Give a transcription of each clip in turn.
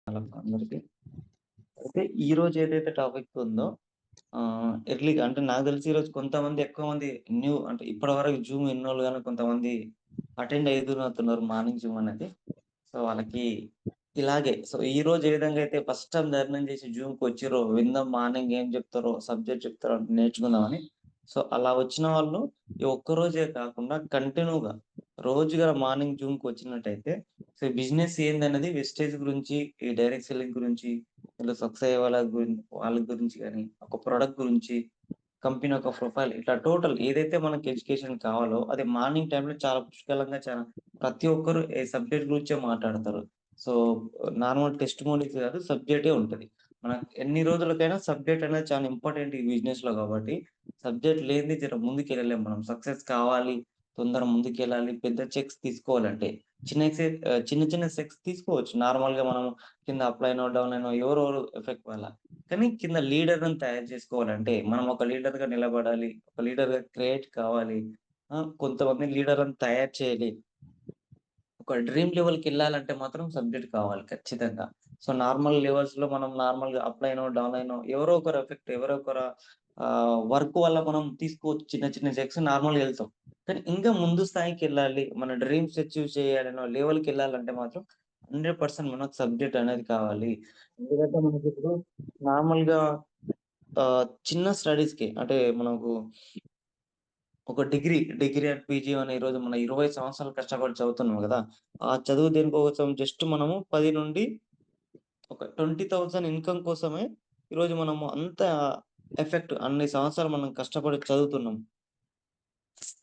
Hello అందరికి. అయితే ఈరోజు ఏదైతే టాపిక్ ఉందో ఎర్లీగా అంటే నాకు తెలిసి ఈరోజు కొంతమంది ఎక్కువ మంది న్యూ అంటే ఇప్పటివరకు జూమ్ ఎన్నోళ్ళు గాని కొంతమంది అటెండ్ అయితున్నట్టున్నారు మార్నింగ్ జూమ్ అనేది. సో, వాళ్ళకి ఇలాగే ఈరోజు ఏ విధంగా అయితే ఫస్ట్ టైమ్ ధైర్యం చేసి జూమ్‌కొచ్చిర్రో విందాం మార్నింగ్ ఏం చెప్తారో, సబ్జెక్ట్ చెప్తారో నేర్చుకుందామని. సో, అలా వచ్చిన వాళ్ళు ఈ ఒక్కరోజే కాకుండా కంటిన్యూగా రోజుగా మార్నింగ్ జూమ్‌కొచ్చినట్టయితే ఈ బిజినెస్ ఏందనేది వెస్టేజ్ గురించి, ఈ డైరెక్ట్ సెల్లింగ్ గురించి, ఇలా సక్సెస్ అయ్యే వాళ్ళ గురించి గాని, ఒక ప్రొడక్ట్ గురించి, కంపెనీ యొక్క ప్రొఫైల్ ఇట్లా టోటల్ ఏదైతే మనకి ఎడ్యుకేషన్ కావాలో అది మార్నింగ్ టైమ్‌లో చాలా పుష్కలంగా ప్రతి ఒక్కరు ఏ సబ్జెక్ట్ గురించే మాట్లాడతారు. సో, నార్మల్ టెస్టిమోనీస్ కాదు సబ్జెక్టే ఉంటది. మనకు ఎన్ని రోజులకైనా సబ్జెక్ట్ అనేది చాలా ఇంపార్టెంట్ ఈ బిజినెస్‌లో కాబట్టి, సబ్జెక్ట్ లేనిదే ముందుకెళ్ళలేం మనం. సక్సెస్ కావాలి, తొందరగా ముందుకెళ్ళాలి, పెద్ద చెక్స్ తీసుకోవాలంటే. చిన్న చిన్న చెక్స్ తీసుకోవచ్చు. నార్మల్‌గా మనం కింద అప్ లైనో, డౌన్ లైనో ఎవరెవరు ఎఫెక్ట్ వల్ల. కానీ కింద లీడర్‌ని తయారు చేసుకోవాలంటే, మనం ఒక లీడర్‌గా నిలబడాలి. ఒక లీడర్‌గా క్రియేట్ కావాలి. కొంతమంది లీడర్‌లను తయారు చేయాలి. ఒక డ్రీమ్ లెవెల్‌కెళ్ళాలంటే మాత్రం సబ్జెక్ట్ కావాలి ఖచ్చితంగా. సో, నార్మల్ లెవెల్స్‌లో మనం నార్మల్‌గా అప్ లైనో, డౌన్ లైనో ఎవరో ఒకరు ఎఫెక్ట్ ఎవరో ఒకరు వర్క్ వల్ల మనం తీసుకోవచ్చు. చిన్న చిన్న చెక్స్ నార్మల్‌గా ఎళ్తాం. కానీ ఇంకా ముందు స్థాయికెళ్ళాలి. మన డ్రీమ్స్ అచీవ్ చేయాలనో లెవెల్‌కెళ్ళాలంటే మాత్రం 100% మనకు సబ్జెక్ట్ అనేది కావాలి. ఎందుకంటే మనకిప్పుడు నార్మల్‌గా చిన్న స్టడీస్‌కి అంటే మనకు ఒక డిగ్రీ అండ్ పీజీ అని ఈరోజు మనం 20 సంవత్సరాలు కష్టపడి చదువుతున్నాం గదా! ఆ చదువు దేనికోసం జస్ట్ మనము 10 నుండి ఒక 20,000 ఇన్‌కమ్ కోసమే ఈరోజు మనము అంత అన్ని సంవత్సరాలు మనం కష్టపడి చదువుతున్నాం.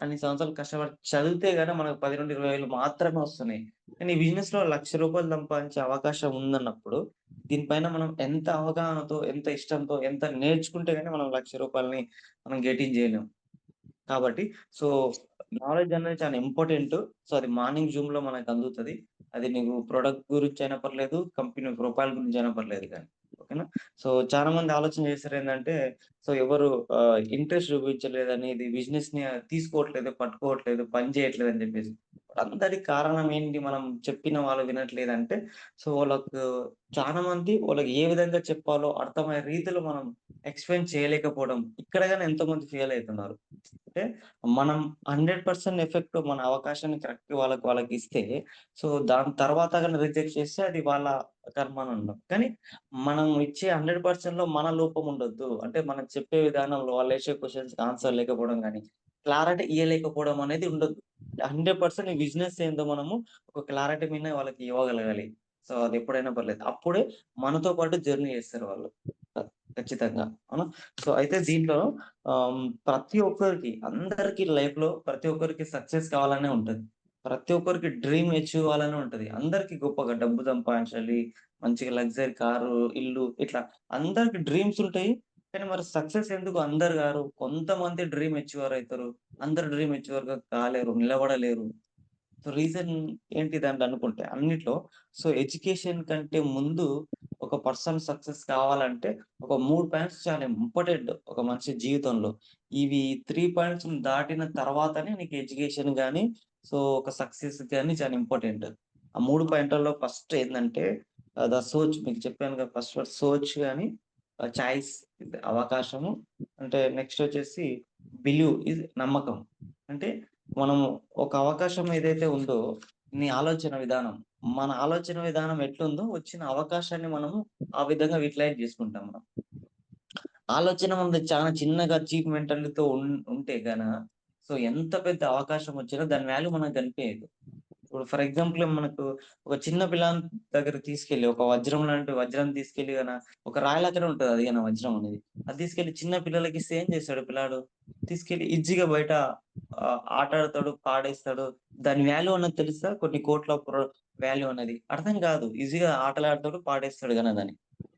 అన్ని సంవత్సరాలు కష్టపడి చదివితే గాని మనకు 10,000-20,000 మాత్రమే వస్తున్నాయి. కానీ ఈ బిజినెస్‌లో రూ. 1,00,000 సంపాదించే అవకాశం ఉందన్నప్పుడు, దీనిపైన మనం ఎంత అవగాహనతో, ఎంత ఇష్టంతో, ఎంత నేర్చుకుంటే గాని మనం రూ. 1,00,000ని మనం గెయిన్ చేయలేం. కాబట్టి సో, నాలెడ్జ్ అనేది చాలా ఇంపార్టెంటు. సో, అది మార్నింగ్ జూమ్‌లో మనకందుతది. అది నీకు ప్రొడక్ట్ గురించైనా పర్లేదు, కంపెనీ ప్రొఫైల్ గురించైనా పర్లేదు గానీ. ఓకేనా? సో, చాలా మంది ఆలోచన చేశారేందంటే, ఎవరు ఇంట్రెస్ట్ చూపించలేదని, ఇది బిజినెస్‌ని తీసుకోవట్లేదు, పట్టుకోవట్లేదు, పని చేయట్లేదని జెప్పేసి. అందరికి కారణం ఏంటి? మనం చెప్పిన వాళ్ళు వినట్లేదంటే, వాళ్ళకు చాలా మంది వాళ్ళకి ఏ విధంగా చెప్పాలో అర్థమయ్యే రీతిలో మనం ఎక్స్‌ప్లెయిన్ చేయలేకపోవడం. ఇక్కడ గాని ఎంతోమంది ఫెయిల్ అయితున్నారు. అంటే మనం 100% ఎఫెక్ట్ మన అవకాశాన్ని కరెక్ట్ వాళ్ళకిస్తే, దాని తర్వాత గాని రిజెక్ట్ చేస్తే అది వాళ్ళ కర్మ అని అన్నాం. కానీ మనం ఇచ్చే 100%లో మన లోపం ఉండొద్దు. అంటే మనం చెప్పే విధానంలో వాళ్ళేసే క్వెషన్స్‌కి ఆన్సర్ లేకపోవడం గాని, క్లారిటీ ఇయ్యలేకపోవడం అనేది ఉండొద్దు. 100% ఈ బిజినెస్ ఏందో మనము ఒక క్లారిటీ మీద వాళ్ళకి ఇవ్వగలగాలి. అదెప్పుడైనా పర్లేదు. అప్పుడే మనతో పాటు జర్నీ చేస్తారు వాళ్ళు. ఖచ్చితంగా. అవునా? అయితే దీంట్లో ప్రతి ఒక్కరికి అందరికి లైఫ్‌లో ప్రతి ఒక్కరికి సక్సెస్ కావాలనే ఉంటది. ప్రతి ఒక్కరికి డ్రీమ్ అచీవ్ అవ్వాలనే ఉంటది. అందరికి గొప్పగా డబ్బు సంపాదించాలి, మంచిగా లగ్జరీ కారు, ఇల్లు ఇట్లా అందరికి డ్రీమ్స్ ఉంటాయి. కానీ మరి సక్సెస్ ఎందుకు అందరు గారు? కొంతమంది డ్రీమ్ అచీవర్ అయితారు. అందరు డ్రీమ్ అచీవర్‌గా కాలేరు, నిలబడలేరు. రీజన్ ఏంటి దాంట్లో అన్నిట్లో ఎడ్యుకేషన్ కంటే ముందు ఒక పర్సన్ సక్సెస్ కావాలంటే ఒక 3 పాయింట్స్ చాలా ఇంపార్టెంట్ ఒక మనిషి జీవితంలో. ఇవి 3 పాయింట్స్‌ని దాటిన తర్వాతనే నీకు ఎడ్యుకేషన్ గాని, ఒక సక్సెస్ గాని చాలా ఇంపార్టెంట్. ఆ 3 పాయింట్లలో ఫస్ట్ ఏందంటే ద సోచ్ మీకు చెప్పాను కదా! ఫస్ట్ వర్డ్ సోచ్ గాని, చాయిస్ అవకాశము అంటే నెక్స్ట్ వచ్చేసి బిలీవ్ ఇది నమ్మకం. అంటే మనము ఒక అవకాశం ఏదైతే ఉందో, నీ ఆలోచన విధానం. మన ఆలోచన విధానం ఎట్లుందో, వచ్చిన అవకాశాన్ని మనము ఆ విధంగా యుటిలైజ్ జేసుకుంటాం మనం. ఆలోచన మనది చాలా చిన్నగా చీప్ మెంటాలిటీతో ఉంటే ఎంత పెద్ద అవకాశం వచ్చినా దాని వాల్యూ మనకు కనిపియదు. ఇప్పుడు ఫర్ ఎగ్జాంపుల్ మనకు ఒక చిన్న పిల్లాని దగ్గరికి తీసుకెళ్ళి ఒక వజ్రం లాంటి వజ్రం తీసుకెళ్ళి ఒక రాయి లాగానే ఉంటది అది వజ్రం అనేది. అది తీసుకెళ్ళి చిన్న పిల్లలకిస్తే ఏం చేస్తాడు పిల్లాడు? తీసుకెళ్ళి ఈజీగా బయట ఆటాడతాడు, పాడేస్తాడు. దాని వాల్యూ అన్నది తెలుసా? కొన్ని కోట్ల వాల్యూ అనేది. అర్థం కాదు. ఈజీగా ఆటలాడతాడు, పాడేస్తాడు దాన్ని.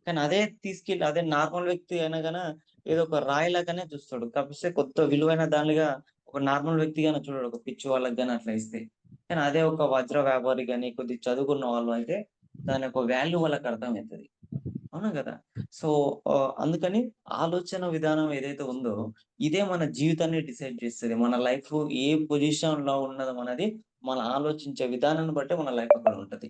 కానీ అదే తీసుకెళ్ళి అదే నార్మల్ వ్యక్తి అయినా ఏదో ఒక రాయి లాగానే చూస్తాడు. కాకపోతే కొత్త విలువైన దానిగా ఒక నార్మల్ వ్యక్తిగానే చూడడు. ఒక పిచ్చి వాళ్ళకి అట్లా ఇస్తే. కానీ అదే ఒక వజ్ర వ్యాపారి గాని, కొద్దిగా చదువుకున్న వాళ్ళు అయితే దాని యొక్క వాల్యూ వాళ్ళకి అర్థమైతది. అవునా గదా! సో, అందుకని ఆలోచన విధానం ఏదైతే ఉందో, ఇదే మన జీవితాన్ని డిసైడ్ చేస్తది. మన లైఫ్ ఏ పొజిషన్‌లో ఉన్నదమన్నది మన ఆలోచించే విధానాన్ని బట్టే మన లైఫ్ అక్కడ ఉంటది.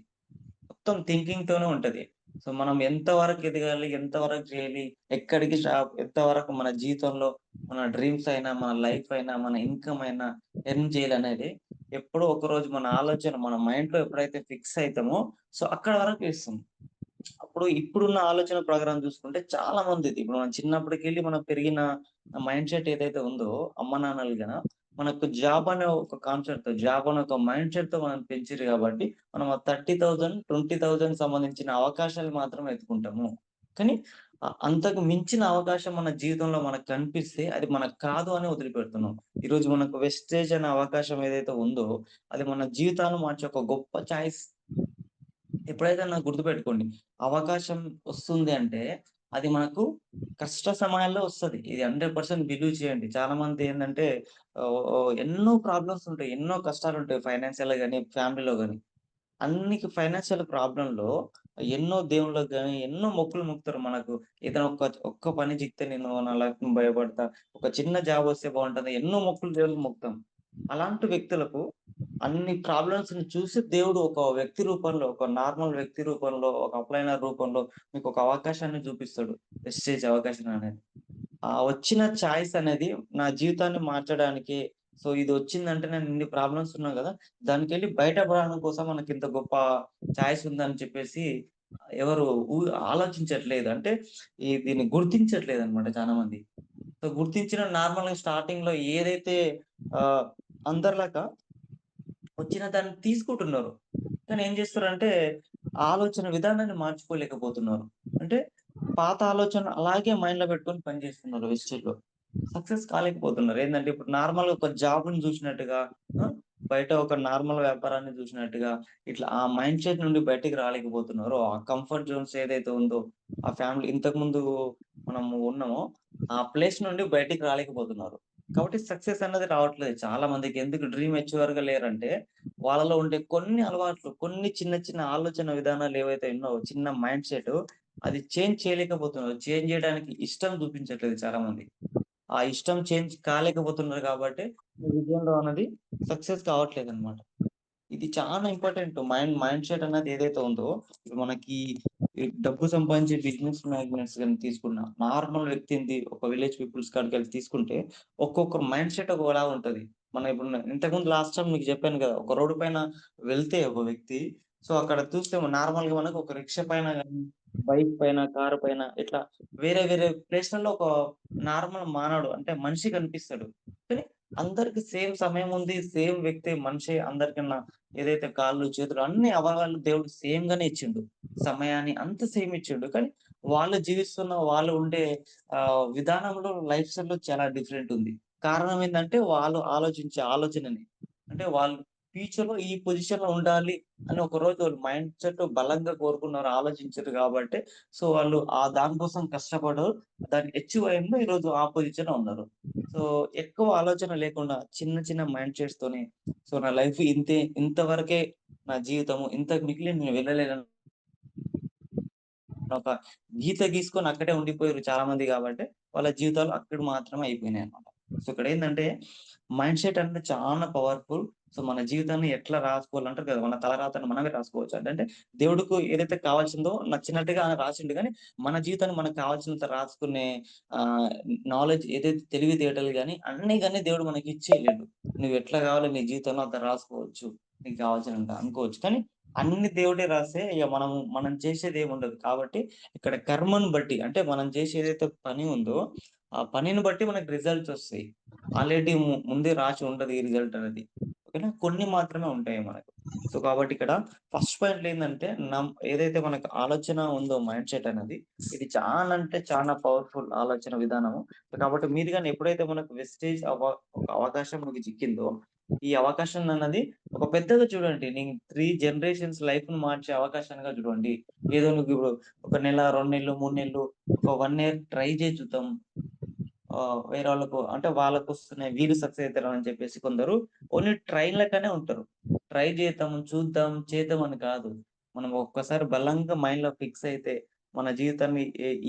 మొత్తం థింకింగ్‌తోనే ఉంటది. సో, మనం ఎంతవరకు ఎదగాలి? ఎంతవరకు చేయాలి? ఎక్కడికి ఎంతవరకు మన జీవితంలో మన డ్రీమ్స్ అయినా, మన లైఫ్ అయినా, మన ఇన్‌కమ్ అయినా ఎర్న్ చేయాలనేది ఎప్పుడో ఒకరోజు మన ఆలోచన మన మైండ్‌లో ఎప్పుడైతే ఫిక్స్ అయితామో, సో, అక్కడ వరకు చేస్తాం. ఇప్పుడున్న ఆలోచన ప్రకారం చూసుకుంటే చాలా మందిది. ఇప్పుడు మనం చిన్నప్పటికెళ్ళి మనం పెరిగిన మైండ్ సెట్ ఏదైతే ఉందో అమ్మ-నాన్నలు మనకు జాబ్ అనే ఒక కాన్సెప్ట్‌తో, జాబ్ అనే ఒక మైండ్ సెట్‌తో మనల్ని పెంచిర్రు కాబట్టి, మనం ఆ 30,000, 20,000 సంబంధించిన అవకాశాలు మాత్రమే వెతుకుంటాము. కానీ అంతకు మించిన అవకాశం మన జీవితంలో మనకు కనిపిస్తే అది మనకు కాదు అని వదిలిపెడుతున్నాం. ఈరోజు మనకు వెస్టేజ్ అనే అవకాశం ఏదైతే ఉందో, అది మన జీవితాలను మార్చే ఒక గొప్ప చాయిస్. ఎప్పుడైతే గుర్తుపెట్టుకోండి. అవకాశం వస్తుంది అంటే, అది మనకు కష్ట సమయాల్లో వస్తది. ఇది 100% బిలీవ్ చేయండి. చాలామంది ఏందంటే ఎన్నో ప్రాబ్లమ్స్ ఉంటాయి. ఎన్నో కష్టాలుంటాయి ఫైనాన్షియల్‌గా గాని, ఫ్యామిలీలో గాని. ఫైనాన్షియల్ ప్రాబ్లమ్‌లో ఎన్నో దేవుళ్ళకి గాని, ఎన్నో మొక్కులు మొక్కుతారు మనకు. ఏదైనా ఒక్క పని చిక్కితే నేను నా లైఫ్‌ని భయపడతా. ఒక చిన్న జాబ్ వస్తే బావుంటది. ఎన్నో మొక్కులు దేవుళ్ళకి మొక్కుతాం. అలాంటి వ్యక్తులకు అన్ని ప్రాబ్లమ్స్‌ని చూసి దేవుడు ఒక వ్యక్తి రూపంలో, ఒక నార్మల్ వ్యక్తి రూపంలో, ఒక అప్లైనర్ రూపంలో మీకొక అవకాశాన్ని చూపిస్తాడు. వెస్టేజ్ అవకాశం అనేది. ఆ వచ్చిన చాయిస్ అనేది నా జీవితాన్ని మార్చడానికి సో, ఇదొచ్చిందంటే నేను ఇన్ని ప్రాబ్లమ్స్ ఉన్నాయి గదా! దానికెళ్ళి బయటపడడం కోసం మనకింత గొప్ప చాయిస్ ఉందని చెప్పేసి ఎవరు ఊ ఆలోచించట్లేదు. అంటే దీన్ని గుర్తించట్లేదనమాట చాలా మంది. సో, గుర్తించిన నార్మల్‌గా స్టార్టింగ్‌లో ఏదైతే ఆహ్, అందరిలాగా వచ్చిన దాన్ని తీసుకుంటున్నారు. కానీ ఏం చేస్తారంటే, ఆలోచన విధానాన్ని మార్చుకోలేకపోతున్నారు. అంటే పాత ఆలోచన అలాగే మైండ్‌లో పెట్టుకొని పని చేస్తున్నారు వెస్టేజ్‌లో. సక్సెస్ కాలేకపోతున్నారు. ఏందంటే ఇప్పుడు నార్మల్‌గా ఒక జాబ్‌ని చూసినట్టుగా ఆ! బయట ఒక నార్మల్ వ్యాపారాన్ని చూసినట్టుగా ఇట్లా ఆ మైండ్ సెట్ నుండి బయటికి రాలేకపోతున్నారు. ఆ కంఫర్ట్ జోన్స్ ఏదైతే ఉందో, ఆ ఫ్యామిలీ ఇంతకుముందు మనము ఉన్నామో, ఆ ప్లేస్ నుండి బయటికి రాలేకపోతున్నారు. కాబట్టి సక్సెస్ అన్నది రావట్లేదు చాలా మందికి. ఎందుకు డ్రీమ్ అచీవర్‌గా లేరంటే, వాళ్ళలో ఉండే కొన్ని అలవాట్లు, కొన్ని చిన్న చిన్న ఆలోచన విధానాలు ఏవైతే ఉన్నావో, చిన్న మైండ్ సెట్ అది చేంజ్ చేయలేకపోతున్నారు. చేంజ్ చేయడానికి ఇష్టం చూపించట్లేదు చాలా మంది. ఆ ఇష్టం చేంజ్ కాలేకపోతున్నారు కాబట్టి, ఈ విజయంలో అన్నది సక్సెస్ కావట్లేదనమాట. ఇది చాలా ఇంపార్టెంట్. మైండ్ సెట్ అన్నది ఏదైతే ఉందో, ఇప్పుడు మనకి ఈ డబ్బు సంపాదించే బిజినెస్ మ్యాగ్నెట్స్ గాని తీసుకున్న, నార్మల్ వ్యక్తిది ఒక విలేజ్ పీపుల్స్ కాడికెళ్ళి తీసుకుంటే, ఒక్కొక్క మైండ్ సెట్ ఒకలా ఉంటది. మనం ఇప్పుడు ఇంతకుముందు లాస్ట్ టైమ్ మీకు చెప్పాను గదా! ఒక రోడ్డు పైన వెళ్తే ఒక వ్యక్తి, సో, అక్కడ చూస్తే నార్మల్‌గా మనకు ఒక రిక్షా పైన గాని, బైక్ పైన, కారు పైన ఇట్లా వేరే వేరే ప్లేస్‌లలో ఒక నార్మల్ మానవుడు అంటే మనిషి కనిపిస్తాడు. కానీ అందరికి సేమ్ సమయం ఉంది. సేమ్ వ్యక్తి మనిషే అందరికన్నా ఏదైతే కాళ్ళు, చేతులు అన్ని అవయవాలు దేవుడు సేమ్ గానే ఇచ్చిండు. సమయాన్ని అంత సేమ్ ఇచ్చిండు. కానీ వాళ్ళు జీవిస్తున్న వాళ్ళు ఉండే విధానంలో లైఫ్ స్టైల్‌లో చాలా డిఫరెంట్ ఉంది. కారణం ఏందంటే వాళ్ళు ఆలోచించే ఆలోచనని. అంటే వాళ్ళు ఫ్యూచర్‌లో ఈ పొజిషన్‌లో ఉండాలి అని ఒకరోజు వాళ్ళు మైండ్ సెట్ బలంగా కోరుకున్నారు, ఆలోచించారు గాబట్టే సో వాళ్ళు దానికోసం కష్టపడ్డారు. దాన్ని అచీవ్ అయిండు. ఈరోజు ఆ పొజిషన్‌లో ఉన్నారు. సో ఎక్కువ ఆలోచన లేకుండా చిన్న చిన్న మైండ్ సెట్స్‌తోని సో నా లైఫ్ ఇంతే. ఇంతవరకే నా జీవితము. ఇంతకు మిగిలి నేను వెళ్ళలేనని ఒక గీత గీసుకొని అక్కడే ఉండిపోయారు చాలా మంది గాబట్టి, వాళ్ళ జీవితాలు అక్కడ మాత్రమే అయిపోయినాయన్నమాట. సో ఇక్కడేందంటే మైండ్ సెట్ అనేది చాలా పవర్‌ఫుల్. సో మన జీవితాన్ని ఎట్లా రాసుకోవాలంటారు కదా! మన తలరాతను మనమే రాసుకోవచ్చు. అంటే దేవుడుకు ఏదైతే కావాల్సిందో నచ్చినట్టుగా రాసిండు గానీ, మన జీవితాన్ని మనకు కావాల్సినంత రాసుకునే ఆహ్, నాలెడ్జ్ ఏదైతే తెలివితేటలు గాని అన్నీ గాని దేవుడు మనకి ఇచ్చేయలేడు. నువ్వెట్లా కావాలో నీ జీవితంలో అంత రాసుకోవచ్చు. నీకు కావాల్సినంత అనుకోవచ్చు. కానీ అన్ని దేవుడే రాస్తే ఇగ మనం చేసేదేముండదు. కాబట్టి ఇక్కడ కర్మను బట్టి అంటే మనం చేసే ఏదైతే పని ఉందో, ఆ పనిని బట్టి మనకు రిజల్ట్స్ ఒస్తాయి. ఆల్రెడీ ముందే రాసి ఉంటది ఈ రిజల్ట్ అనేది. ఓకేనా? కొన్ని మాత్రమే ఉంటాయి మనకు. సో, కాబట్టి ఇక్కడ ఫస్ట్ పాయింట్ ఏందంటే ఏదైతే మనకు ఆలోచన ఉందో మైండ్ సెట్ అనేది, ఇది చాలా అంటే చాలా పవర్‌ఫుల్ ఆలోచన విధానము. సో, కాబట్టి మీరు గాని ఎప్పుడైతే మనకు వెస్టేజ్ ఒక అవకాశం మీకు చిక్కిందో, ఈ అవకాశాన్నన్నది ఒక పెద్దగా చూడండి. 3 జనరేషన్స్ లైఫ్‌ని మార్చే అవకాశంగా చూడండి. ఏదో నువ్విప్పుడు ఒక నెల, 2 నెలలు, 3 నెలలు, ఒక 1 ఇయర్ ట్రై చేసి చూద్దాం. వేరే వాళ్ళకు అంటే వాళ్ళకొస్తున్నాయి వీళ్ళు సక్సెస్ అయితారని చెప్పేసి కొందరు ఓన్లీ ట్రైలకనే ఉంటారు. ట్రై చేద్దాం, చూద్దాం, చేద్దాం అని కాదు. మనం ఒక్కసారి బలంగా మైండ్‌లో ఫిక్స్ అయితే మన జీవితాన్ని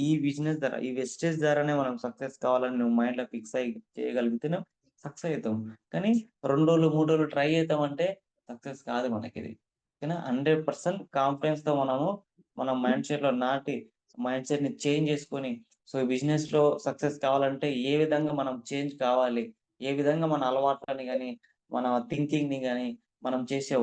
ఈ బిజినెస్ ద్వారా, ఈ వెస్టేజ్ ద్వారానే మనం సక్సెస్ కావాలని నువ్వు మైండ్‌లో ఫిక్స్ అయ్యి చేయగలిగితేనే సక్సెస్ అయితాం. కానీ 2 రోజులు, 3 రోజులు ట్రై చేద్దామంటే సక్సెస్ కాదు మనకిది. ఓకేనా? 100% కాన్ఫిడెన్స్‌తో మనము మనం మైండ్ సెట్‌లో నాటి, మైండ్ సెట్‌ని చేంజ్ చేసుకొని, సో, ఈ బిజినెస్‌లో సక్సెస్ కావాలంటే ఏ విధంగా మనం చేంజ్ కావాలి? ఏ విధంగా మన అలవాట్లని గాని, మన థింకింగ్‌ని గాని, మనం చేసే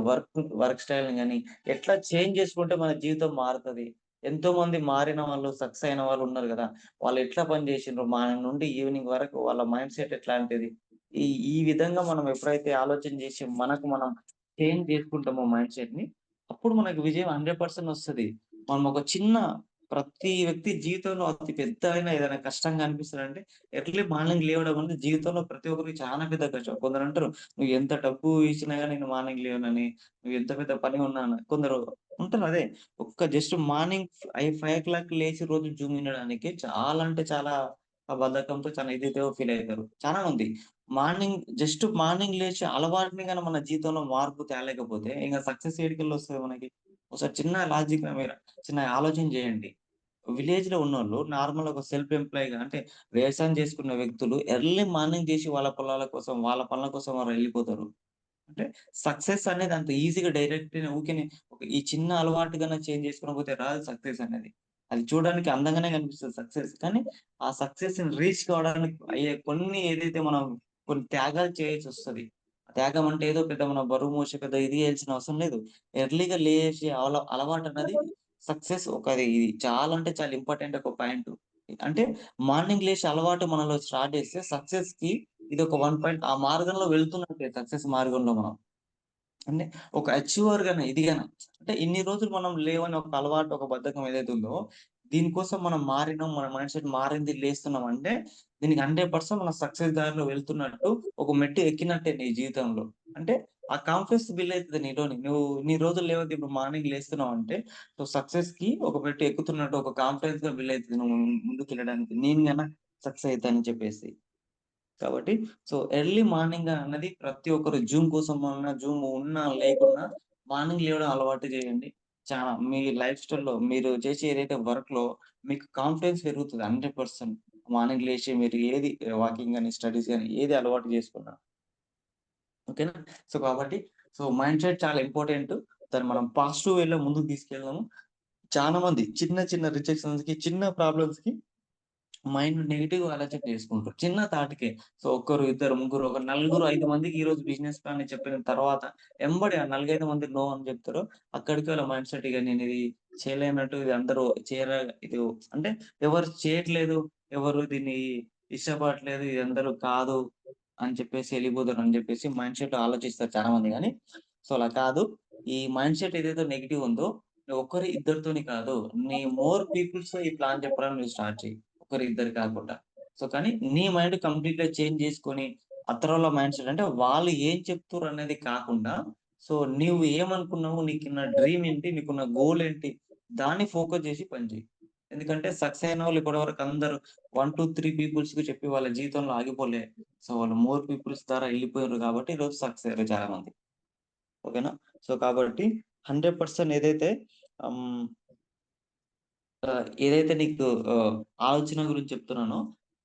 వర్క్ స్టైల్‌ని గాని, ఎట్లా చేంజ్ చేసుకుంటే మన జీవితం మారుతది? ఎంతోమంది మారిన వాళ్ళు, సక్సెస్ అయిన వాళ్ళు ఉన్నారు గదా! వాళ్ళు ఎట్లా పని జేసిండ్రు? మార్నింగ్ నుండి ఈవినింగ్ వరకు వాళ్ళ మైండ్ సెట్ ఎట్లాంటిది? ఈ ఈ విధంగా మనం ఎప్పుడైతే ఆలోచన జేసి మనకు మనం చేంజ్ జేసుకుంటామో మైండ్ సెట్‌ని, అప్పుడు మనకు విజయం 100% వస్తది. మనం ఒక చిన్న ప్రతి వ్యక్తి జీవితంలో అతి పెద్ద అయిన ఏదైనా కష్టంగా అనిపిస్తదంటే, ఎర్లీ మార్నింగ్ లేవడం అనేది జీవితంలో ప్రతి ఒక్కరికి చాలా పెద్ద కష్టం. కొందరంటారు, "నువ్వు ఎంత డబ్బు ఇచ్చినా గాని నేను మార్నింగ్ లేవనని, నువ్వు ఎంత పెద్ద పని ఉన్నా" అని. కొందరు ఉంటారు అదే. జస్ట్ మార్నింగ్ 5:00 లేసి రోజు జూమ్ వినడానికి చాలా అంటే చాలా బద్ధకంతో చాలా ఇదితో ఫీల్ అయితారు. చాలా మంది. మార్నింగ్ లేచి అలవాటుని గాని మన జీవితంలో మార్పు తేలేకపోతే ఇంక సక్సెస్ ఏడికెళ్ళొస్తది మనకి? ఒకసారి చిన్న లాజిక్‌గా మీరు చిన్న ఆలోచన చేయండి. విలేజ్‌లో ఉన్నోళ్ళు నార్మల్‌గా ఒక సెల్ఫ్ ఎంప్లాయ్‌గా అంటే వ్యవసాయం చేసుకున్న వ్యక్తులు ఎర్లీ మార్నింగ్ చేసి వాళ్ళ పొలాల కోసం, వాళ్ళ పనుల కోసం వారెళ్ళిపోతారు. అంటే సక్సెస్ అనేది అంత ఈజీగా డైరెక్ట్‌గా ఊకెనే ఈ చిన్న అలవాటు గన చేంజ్ చేసుకొని పోతే రాదు సక్సెస్ అనేది. అది చూడడానికి అందంగానే కనిపిస్తది సక్సెస్. కానీ ఆ సక్సెస్‌ని రీచ్ కావడానికి అయ్యే కొన్ని ఏదైతే మనం కొన్ని త్యాగాలు చేయాల్సొస్తది. త్యాగం అంటే ఏదో పెద్ద మనం బరువు మోసే పెద్ద ఇది చేయాల్సిన అవసరం లేదు. ఎర్లీ‌గా లేసి అలవాటన్నది సక్సెస్ ఇది చాలా అంటే చాలా ఇంపార్టెంట్ ఒక పాయింటు. అంటే మార్నింగ్ లేసి అలవాటు మనలో స్టార్ట్ చేస్తే సక్సెస్‌కి ఇదొక 1 పాయింట్ ఆ మార్గంలో వెళ్తున్నట్టే సక్సెస్ మార్గంలో మనం. అంటే ఒక అచీవర్ గాని, ఇది గాని అంటే ఇన్ని రోజులు మనం లేవని ఒక అలవాటు, ఒక బద్ధకం ఏదైతే ఉందో, దీనికోసం మనం మారినాం, మన మైండ్ సెట్ మారింది, లేస్తున్నాం అంటే దీనికి 100% మనం సక్సెస్ దారిలో వెళ్తున్నట్టు, ఒక మెట్టు ఎక్కినట్టే నీ జీవితంలో. అంటే ఆ కాన్ఫిడెన్స్ బిల్డ్ అయితది నీలోని. నువ్వు ఇన్ని రోజులు లేవైతే ఇప్పుడు మార్నింగ్ లేస్తున్నావంటే, సో సక్సెస్‌కి ఒక మెట్టు ఎక్కుతున్నట్టు ఒక కాన్ఫిడెన్స్‌గా బిల్డ్ అయితది నువ్వు ముందుకెళ్ళడానికి. నేను గన సక్సెస్ అయితా అని చెప్పేసి. కాబట్టి ఎర్లీ మార్నింగ్ అన్నది ప్రతి ఒక్కరు జూమ్ ఉన్నా లేకున్నా మార్నింగ్ లేవడం అలవాటు చేయండి. మీ లైఫ్ స్టైల్‌లో మీరు చేసే ఏదైతే వర్క్‌లో మీకు కాన్ఫిడెన్స్ పెరుగుతది 100%. మార్నింగ్ లేచి మీరు ఏది వాకింగ్ గాని, స్టడీస్ గాని ఏది అలవాటు చేసుకున్నా. ఓకేనా? కాబట్టి మైండ్ సెట్ చాలా ఇంపార్టెంటు. దాన్ని మనం పాజిటివ్ వేలో ముందుకు తీసుకెళ్దాము. చాలా మంది చిన్న చిన్న రిజెక్షన్స్‌కి, చిన్న ప్రాబ్లమ్స్‌కి మైండ్ నెగెటివ్‌గా ఆలోచన చేసుకుంటారు. చిన్న థాట్‌కే. ఒక్కరు, ఇద్దరు, ముగ్గురు, ఒక నలుగురు, 5 మందికి ఈరోజు బిజినెస్ ప్లాన్ చెప్పిన తర్వాత ఎంబడే ఆ 4, 5 మంది నో అని చెప్తారో అక్కడికి వాళ్ళ మైండ్ సెట్ ఇగ నేనిది చేయలేనట్టు ఇది అందరూ ఇది అంటే ఎవరు చేయట్లేదు, ఎవరు దీన్ని ఇష్టపడట్లేదు, ఇది అందరూ కాదు అని చెప్పేసి ఎళ్ళిపోతారని చెప్పేసి మైండ్ సెట్ ఆలోచిస్తారు చాలా మంది గానీ, అలా కాదు. ఈ మైండ్ సెట్ ఏదైతే నెగెటివ్ ఉందో ఒక్కరు, ఇద్దరితోని కాదు. మోర్ పీపుల్స్‌తో ఈ ప్లాన్ చెప్పడం నువ్వు స్టార్ట్ చెయ్యి. ఒకరు, ఇద్దరు కాకుండా. కానీ నీ మైండ్ కంప్లీట్‌గా చేంజ్ చేసుకొని, అత్తరోళ్ళ మైండ్ సెట్ అంటే వాళ్ళు ఏం చెప్తుర్రనేది కాకుండా, నీవు ఏమనుకున్నావు? నీకున్న డ్రీమ్ ఏంటి? నీకున్న గోల్ ఏంటి? దాన్ని ఫోకస్ జేసి పని చెయి. ఎందుకంటే సక్సెస్ అయినోళ్ళు ఇప్పటివరకు అందరూ 1, 2, 3 పీపుల్స్‌కి చెప్పి వాళ్ళ జీవితంలో ఆగిపోలే. వాళ్ళు మోర్ పీపుల్స్ ద్వారా ఎళ్ళిపోయిర్రు కాబట్టి ఈరోజు సక్సెస్ అయ్యారు చాలా మంది. ఓకేనా? కాబట్టి 100% ఏదైతే హ్మ్. ఏదైతే నీకు ఆలోచన గురించి చెప్తున్నానో,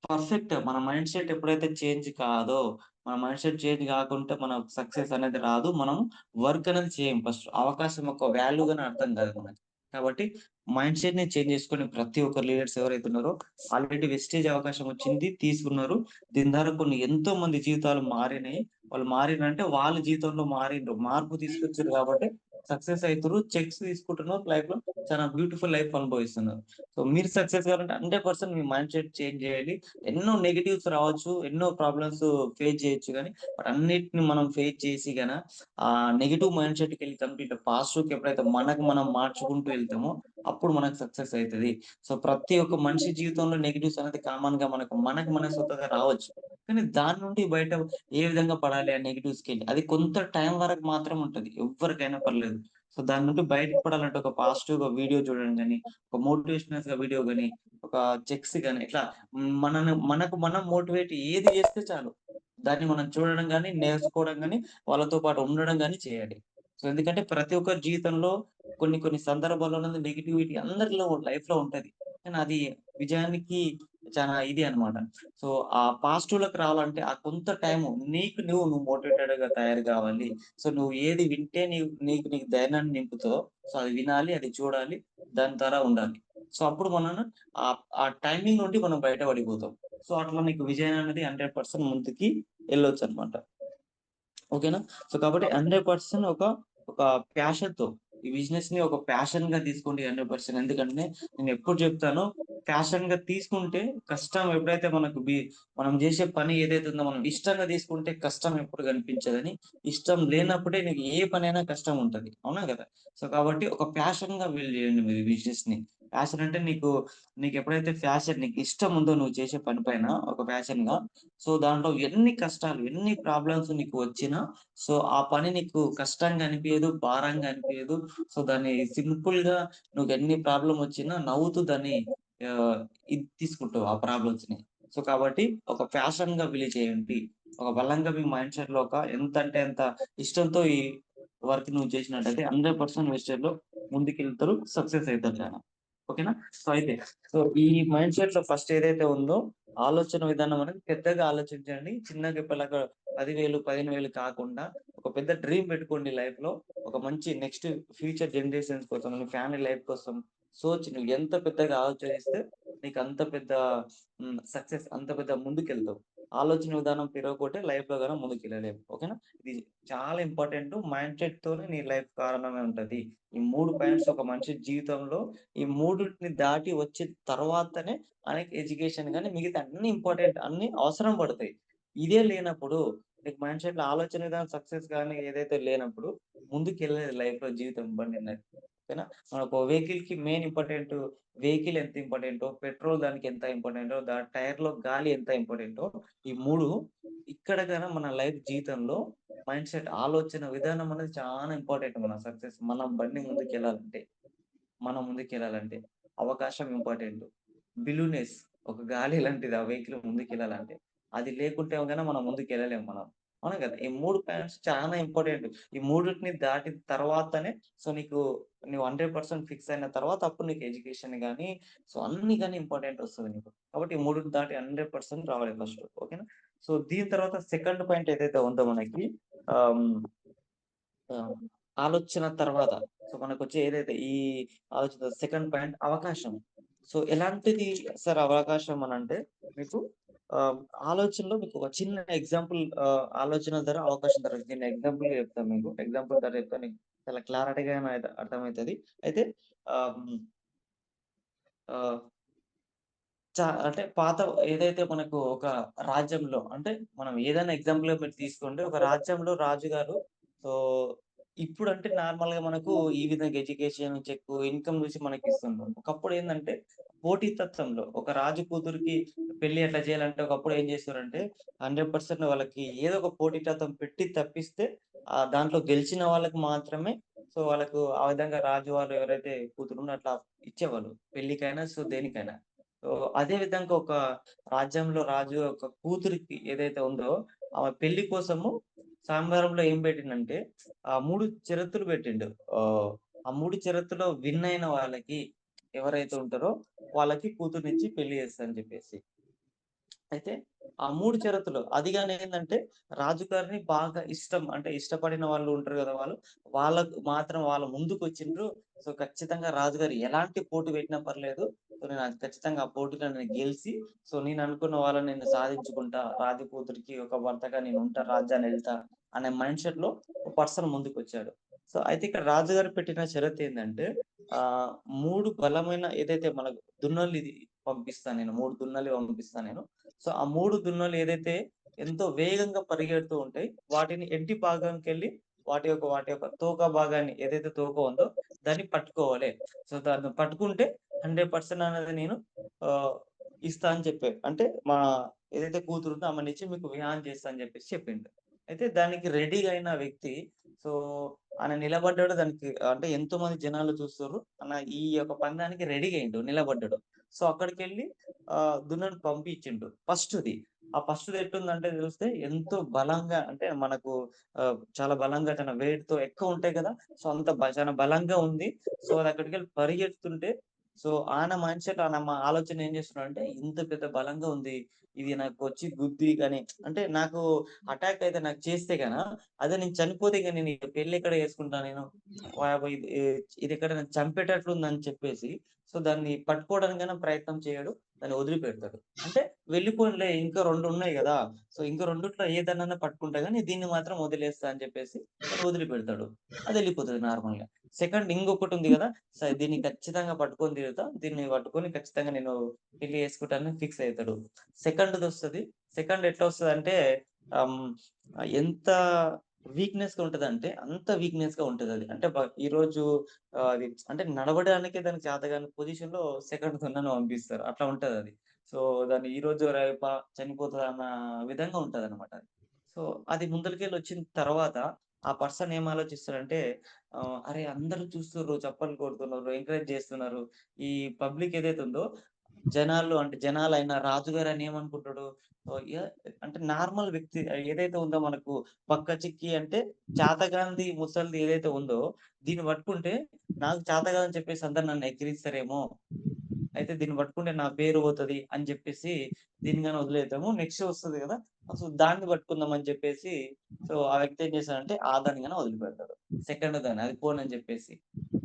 పర్ఫెక్ట్ మన మైండ్ సెట్ ఎప్పుడైతే చేంజ్ కాదో, మన మైండ్ సెట్ చేంజ్ గాకుంటే మనకు సక్సెస్ అనేది రాదు. మనం వర్క్ అనేది చేయం ఫస్ట్. అవకాశం యొక్క వాల్యూ గాని అర్థం కాదు మనకి. కాబట్టి మైండ్ సెట్‌ని చేంజ్ చేసుకొని ప్రతి ఒక్క లీడర్స్ ఎవరైతే ఉన్నారో, ఆల్రెడీ వెస్టేజ్ అవకాశం వచ్చింది, తీసుకున్నారు. దీని ద్వారా కొన్ని ఎంతో మంది జీవితాలు మారినాయి. వాళ్ళు మారినంటే వాళ్ళ జీవితంలో మారిండ్రు. మార్పు తీసుకొచ్చిర్రు కాబట్టి సక్సెస్ అయితుర్రు. చెక్స్ తీసుకుంటున్నారు. లైఫ్‌లో చాలా బ్యూటిఫుల్ లైఫ్ అనుభవిస్తున్నారు. మీరు సక్సెస్ కావాలంటే 100% మీ మైండ్ సెట్ చేంజ్ చేయాలి. ఎన్నో నెగెటివ్స్ రావచ్చు. ఎన్నో ప్రాబ్లమ్స్ ఫేస్ చేయొచ్చు గానీ, వాటన్నిటిని మనం ఫేస్ చేసి ఆ నెగెటివ్ మైండ్ సెట్‌కెళ్ళి కంప్లీట్ పాజిటివ్‌కి ఎప్పుడైతే మనకు మనం మార్చుకుంటూ వెళ్తామో, అప్పుడు మనకు సక్సెస్ అయితది. ప్రతి ఒక్క మనిషి జీవితంలో నెగెటివ్స్ అనేది కామన్‌గా మనకు మన సొంతంగా రావచ్చు. కానీ దాని నుండి బయట ఏ విధంగా పడాలి ఆ నెగెటివ్స్‌కెళ్ళి? అది కొంత టైం వరకు మాత్రమే ఉంటది. ఎవ్వరికైనా పర్లేదు. దాని నుండి బయటకి పడాలంటే ఒక పాజిటివ్‌గా వీడియో చూడడం గాని, ఒక మోటివేషనల్‌గా వీడియో గాని, ఒక చెక్స్ గాని ఇట్లా మనకు మనం మోటివేట్ ఏది చేస్తే చాలు. దాన్ని మనం చూడడం గాని, నేర్చుకోవడం గాని, వాళ్ళతో పాటు ఉండడం గాని చేయాలి. ఎందుకంటే ప్రతి ఒక్కరి జీవితంలో కొన్ని కొన్ని సందర్భాల్లో నెగటివిటీ అందరిలో లైఫ్‌లో ఉంటది. కానీ అది విజయానికి చాలా ఇది అన్నమాట. సో, ఆ పాజిటివ్‌లోకి రావాలంటే ఆ కొంత టైము నీకు నువ్వు మోటివేటెడ్‌గా తయారు కావాలి. సో, నువ్వు ఏది వింటే నీకు ధైర్యాన్ని నింపుతావో, సో, అది వినాలి, అది చూడాలి, దాని ద్వారా ఉండాలి. సో, అప్పుడు మనం ఆ టైమింగ్ నుండి మనం బయట పడిపోతాం. సో, అట్లా నీకు విజయం అనేది 100% ముందుకి ఎళ్ళొచ్చన్నమాట. ఓకేనా? సో, కాబట్టి 100% ఒక ప్యాషన్‌తో ఈ బిజినెస్‌ని ఒక ప్యాషన్‌గా తీసుకోండి 100%. ఎందుకంటే నేనెప్పుడు చెప్తానో ప్యాషన్‌గా తీసుకుంటే కష్టం ఎప్పుడైతే మనం జేసే పని ఏదైతే ఉందో మనం ఇష్టంగా తీసుకుంటే కష్టం ఎప్పుడు కనిపించదని, ఇష్టం లేనప్పుడే నీకు ఏ పనైనా కష్టం ఉంటది. అవునా గదా! సో, కాబట్టి ఒక ప్యాషన్‌గా బిల్డ్ చేయండి మీరు బిజినెస్‌ని. ప్యాషన్ అంటే నీకెప్పుడైతే నీకిష్టం ఉందో నువ్వు చేసే పని పైన ఒక ప్యాషన్‌గా, సో, దాంట్లో ఎన్ని కష్టాలు, ఎన్ని ప్రాబ్లమ్స్ నీకు వచ్చినా, సో, ఆ పని నీకు కష్టంగా అనిపియదు, భారంగా అనిపియదు. సో, దాన్ని సింపుల్‌గా నువ్వెన్ని ప్రాబ్లమ్ వచ్చినా నవ్వుతూ దాన్ని ఆహ్, ఇది తీసుకుంటావు ఆ ప్రాబ్లమ్స్‌ని. సో, కాబట్టి ఒక ప్యాషన్‌గా బిలీవ్ చేయండి. ఒక బలంగా మీ మైండ్ సెట్‌లో ఎంతంటే అంత ఇష్టంతో ఈ వర్క్ నువ్వు చేసినట్టయితే 100% ఫ్యూచర్‌లో ముందుకెళ్తారు. సక్సెస్ అయితారు చానా. ఓకేనా? సో, అయితే ఈ మైండ్ సెట్‌లో ఫస్ట్ ఏదైతే ఉందో ఆలోచన విధానం అనేది పెద్దగా ఆలోచించండి. చిన్నగా ఇప్పటిలాగా 10,000, 15,000 కాకుండా ఒక పెద్ద డ్రీమ్ పెట్టుకోండి లైఫ్‌లో. ఒక మంచి నెక్స్ట్ ఫ్యూచర్ జనరేషన్స్ కోసం, నీ ఫ్యామిలీ లైఫ్ కోసం నువ్వు ఎంత పెద్దగా ఆలోచిస్తే నీకంత పెద్ద సక్సెస్ అంత పెద్ద ముందుకెళ్తావు. ఆలోచన విధానం పెరగకపోతే లైఫ్‌లో గాని ముందుకెళ్ళలేము. ఓకేనా? ఇది చాలా ఇంపార్టెంట్. మైండ్ సెట్‌తోనే నీ లైఫ్ కారణమే ఉంటది. ఈ 3 పాయింట్స్ ఒక మనిషి జీవితంలో ఈ మూడిటిని దాటి వచ్చిన తర్వాతనే మనకి ఎడ్యుకేషన్ గాని మిగతా అన్నీ ఇంపార్టెంట్. అన్నీ అవసరం పడతాయి. ఇదే లేనప్పుడు నీకు మైండ్ సెట్‌లో ఆలోచన విధానం సక్సెస్ గాని ఏదైతే లేనప్పుడు ముందుకెళ్ళలేదు లైఫ్‌లో జీవితం బండనేది. ఓకేనా? మనకు వెహికల్‌కి మెయిన్ ఇంపార్టెంట్ వెహికల్ ఎంత ఇంపార్టెంటో, పెట్రోల్ దానికి ఎంత ఇంపార్టెంటో, టైర్‌లో గాలి ఎంత ఇంపార్టెంటో ఈ 3 ఇక్కడ గాన మన లైఫ్ జీవితంలో మైండ్ సెట్ ఆలోచన విధానం అనేది చాలా ఇంపార్టెంట్ మన సక్సెస్. మనం బండి ముందుకెళ్ళాలంటే. మనం ముందుకెళ్ళాలంటే. అవకాశం ఇంపార్టెంటు. బిలీవ్‌నెస్ ఒక గాలి లాంటిది ఆ వెహికల్ ముందుకెళ్ళాలంటే. అది లేకుంటే గన మనం ముందుకెళ్ళలేము మనం. అవునా కదా! ఈ 3 పాయింట్స్ చాలా ఇంపార్టెంట్. ఈ మూడిటిని దాటిన తర్వాతనే నువ్వు 100% ఫిక్స్ అయిన తర్వాత అప్పుడు నీకు ఎడ్యుకేషన్ గాని, సో, అన్నీ గాని ఇంపార్టెంట్ ఒస్తది నీకు. కాబట్టి ఈ మూడిటిని దాటి 100% రావాలి ఫస్ట్. ఓకేనా? సో, దీని తర్వాత సెకండ్ పాయింట్ ఏదైతే ఉందో మనకి ఆహ్, హ్మ్. ఆ! ఆలోచన తర్వాత. సో, మనకొచ్చే ఏదైతే ఈ ఆలోచన సెకండ్ పాయింట్ అవకాశం. సో, ఎలాంటిది సార్ అవకాశం అనంటే మీకు ఆహ్, ఆలోచనలో మీకు ఒక చిన్న ఎగ్జాంపుల్ ఆలోచన ధర, అవకాశం ధర చిన్న ఎగ్జాంపుల్‌గా చెప్తాను మీకు. ఎగ్జాంపుల్ ధర చెప్తే నీకు చాలా క్లారిటీగా అర్థమైతది. అయితే ఆహ్, హ్మ్. ఆహ్ అంటే ఏదైతే మనకు ఒక రాజ్యంలో అంటే మనం ఏదైనా ఎగ్జాంపుల్‌గా మీరు తీసుకోండి. ఒక రాజ్యంలో రాజుగారు సో, ఇప్పుడంటే నార్మల్‌గా మనకు ఈ విధంగా ఎడ్యుకేషన్, ఇన్‌కమ్ చూసి మనకిస్తుండ్రు. ఒకప్పుడేందంటే పోటీతత్వంలో ఒక రాజు కూతురికి పెళ్లి ఎట్లా చేయాలంటే ఒకప్పుడు ఏం చేసేవారంటే 100% వాళ్ళకి ఏదో ఒక పోటీతత్వం పెట్టి తప్పిస్తే దాంట్లో గెలిచిన వాళ్ళకి మాత్రమే సో, వాళ్ళకు ఆ విధంగా రాజు వాళ్ళు ఎవరైతే కూతురుందో అట్లా ఇచ్చేవాళ్ళు. పెళ్ళికైనా సో, దేనికైనా. సో, అదే విధంగా ఒక రాజ్యంలో రాజు యొక్క కూతురికి ఏదైతే ఉందో, ఆమె పెళ్లి కోసము సాంబారంలో ఏం పెట్టిండంటే, 3 షరతులు పెట్టిండు. ఆ 3 షరతులో విన్ అయిన వాళ్ళకి ఎవరైతే ఉంటారో, వాళ్ళకి కూతుర్నిచ్చి పెళ్లి చేస్తా అని చెప్పేసి. అయితే ఆ 3 షరతులు అది గాని ఏందంటే, రాజుగారిని బాగా అంటే ఇష్టపడిన వాళ్ళు ఉంటారు గదా! వాళ్ళకు మాత్రం వాళ్ళ ముందుకొచ్చిండ్రు. సో, ఖచ్చితంగా రాజుగారు ఎలాంటి పోటీ పెట్టినా పర్లేదు. సో, నేను అది ఖచ్చితంగా ఆ పోటీలో నేను గెలిసి, సో, నేను అనుకున్న వాళ్ళని నేను సాధించుకుంటా. రాజు కూతురికి ఒక భర్తగా నేనుంటా, రాజ్యాన్నేళ్తా అనే మైండ్ సెట్‌లో ఒక పర్సన్ ముందుకొచ్చాడు. సో, అయితే ఇక్కడ రాజుగారు పెట్టిన షరతేందంటే, ఆహ్, 3 బలమైన ఏదైతే మనకు దున్నలిది పంపిస్తా నేను. 3 దున్నలు పంపిస్తా నేను. సో, ఆ 3 దున్నలు ఏదైతే ఎంతో వేగంగా పరిగెడుతూ ఉంటాయి. వాటిని ఎంటి భాగంకెళ్ళి వాటి యొక్క తోక భాగాన్ని ఏదైతే తోక ఉందో దాన్ని పట్టుకోవాలి. సో, దాన్ని పట్టుకుంటే 100% అనేది నేను ఆహ్, ఇస్తా అని చెప్పారు. అంటే ఏదైతే కూతురుందో ఆమెనిచ్చి మీకు వివాహం చేస్తా అని చెప్పేసి చెప్పిండు. అయితే దానికి రెడీగా అయిన వ్యక్తి సో, ఆయన నిలబడ్డాడు. దానికి అంటే ఎంతోమంది జనాలు చూస్తుర్రు. ఈ యొక్క పందానికి రెడీగా అయిండు. నిలబడ్డాడు. సో, అక్కడికెళ్ళి దున్నను పంపించిండు. ఫస్ట్‌ది. ఆ ఫస్ట్‌ది ఎట్లుందంటే చూస్తే ఎంతో బలంగా అంటే మనకు చాలా బలంగా తన వెయిట్‌తో ఎక్కువ ఉంటాయి కదా! సో, అంత చాలా బలంగా ఉంది. సో, అది అక్కడికెళ్ళి పరిగెత్తుతుంటే సో, ఆయన మైండ్ సెట్ మా ఆలోచన ఏం చేస్తున్నాడంటే, ఇంత పెద్ద బలంగా ఉంది. ఇది నాకొచ్చి గుద్ది గాని అంటే నాకు అటాక్ అయితే నాకు చేస్తే అదే నేను చనిపోతే నేను పెళ్లెక్కడ చేసుకుంటా నేను? ఇది ఇదెక్కడ నన్ను చంపేటట్లుందని చెప్పేసి, సో, దాన్ని పట్టుకోవడానికైనా ప్రయత్నం చేయడు. దాన్ని వదిలిపెడతాడు. అంటే వెళ్ళిపోనిలే ఇంకా 2 ఉన్నాయి గదా! సో, ఇంక రెండిట్లో ఏదన్నన్నా పట్టుకుంటా గానీ, దీన్ని మాత్రం వదిలేస్తా అని చెప్పేసి దాన్ని వదిలిపెడతాడు. అదెళ్ళిపోతది నార్మల్‌గా. సెకండ్ ఇంకొకటుంది గదా! దీన్ని ఖచ్చితంగా పట్టుకొని తీరుతా. దీన్ని పట్టుకొని ఖచ్చితంగా నేను పెళ్లి చేసుకుంటానని ఫిక్స్ అయితాడు. సెకండ్‌దొస్తది. సెకండ్ ఎట్లా వస్తదంటే ఆహ్, హ్మ్, ఎంత వీక్‌నెస్‌గా ఉంటదంటే, అంత వీక్‌నెస్‌గా ఉంటదది. అంటే ఈరోజు అది అంటే నడవడానికే దానికి చేతగాని పొజిషన్‌లో సెకండ్ తొండని పంపిస్తారు. అట్లా ఉంటదది. సో, దాన్ని ఈరోజు రేపా చనిపోతదన్న విధంగా ఉంటదనమాట అది. సో, అది ముందలకెళ్ళొచ్చిన తర్వాత ఆ పర్సన్ ఏం ఆలోచిస్తాడంటే అరే! అందరూ చూస్తుర్రు, చప్పట్లు కొడుతున్నారు, ఎంకరేజ్ చేస్తున్నారు. ఈ పబ్లిక్ ఏదైతే ఉందో అంటే జనాలైన రాజుగారని ఏమనుకుంటాడు? ఓహ్! అంటే నార్మల్ వ్యక్తి ఏదైతే ఉందో మనకు పక్క చిక్కి అంటే చేతగానిది, ముసలిది ఏదైతే ఉందో దీన్ని పట్టుకుంటే నాకు చేత కాదని చెప్పేసి అందరూ నన్ను ఎక్కిరిస్తారేమో! అయితే దీన్ని పట్టుకుంటే నా పేరు పోతది అని చెప్పేసి దీన్ని గాని వదిలేద్దాము. నెక్స్ట్ వస్తది గదా! సో, దాన్ని పట్టుకుందాం అని చెప్పేసి సో, ఆ వ్యక్తి ఏం చేశాడంటే ఆ దాన్ని గాని వదిలిపెడతాడు. సెకండ్ దాన్ని అది పోనని చెప్పేసి.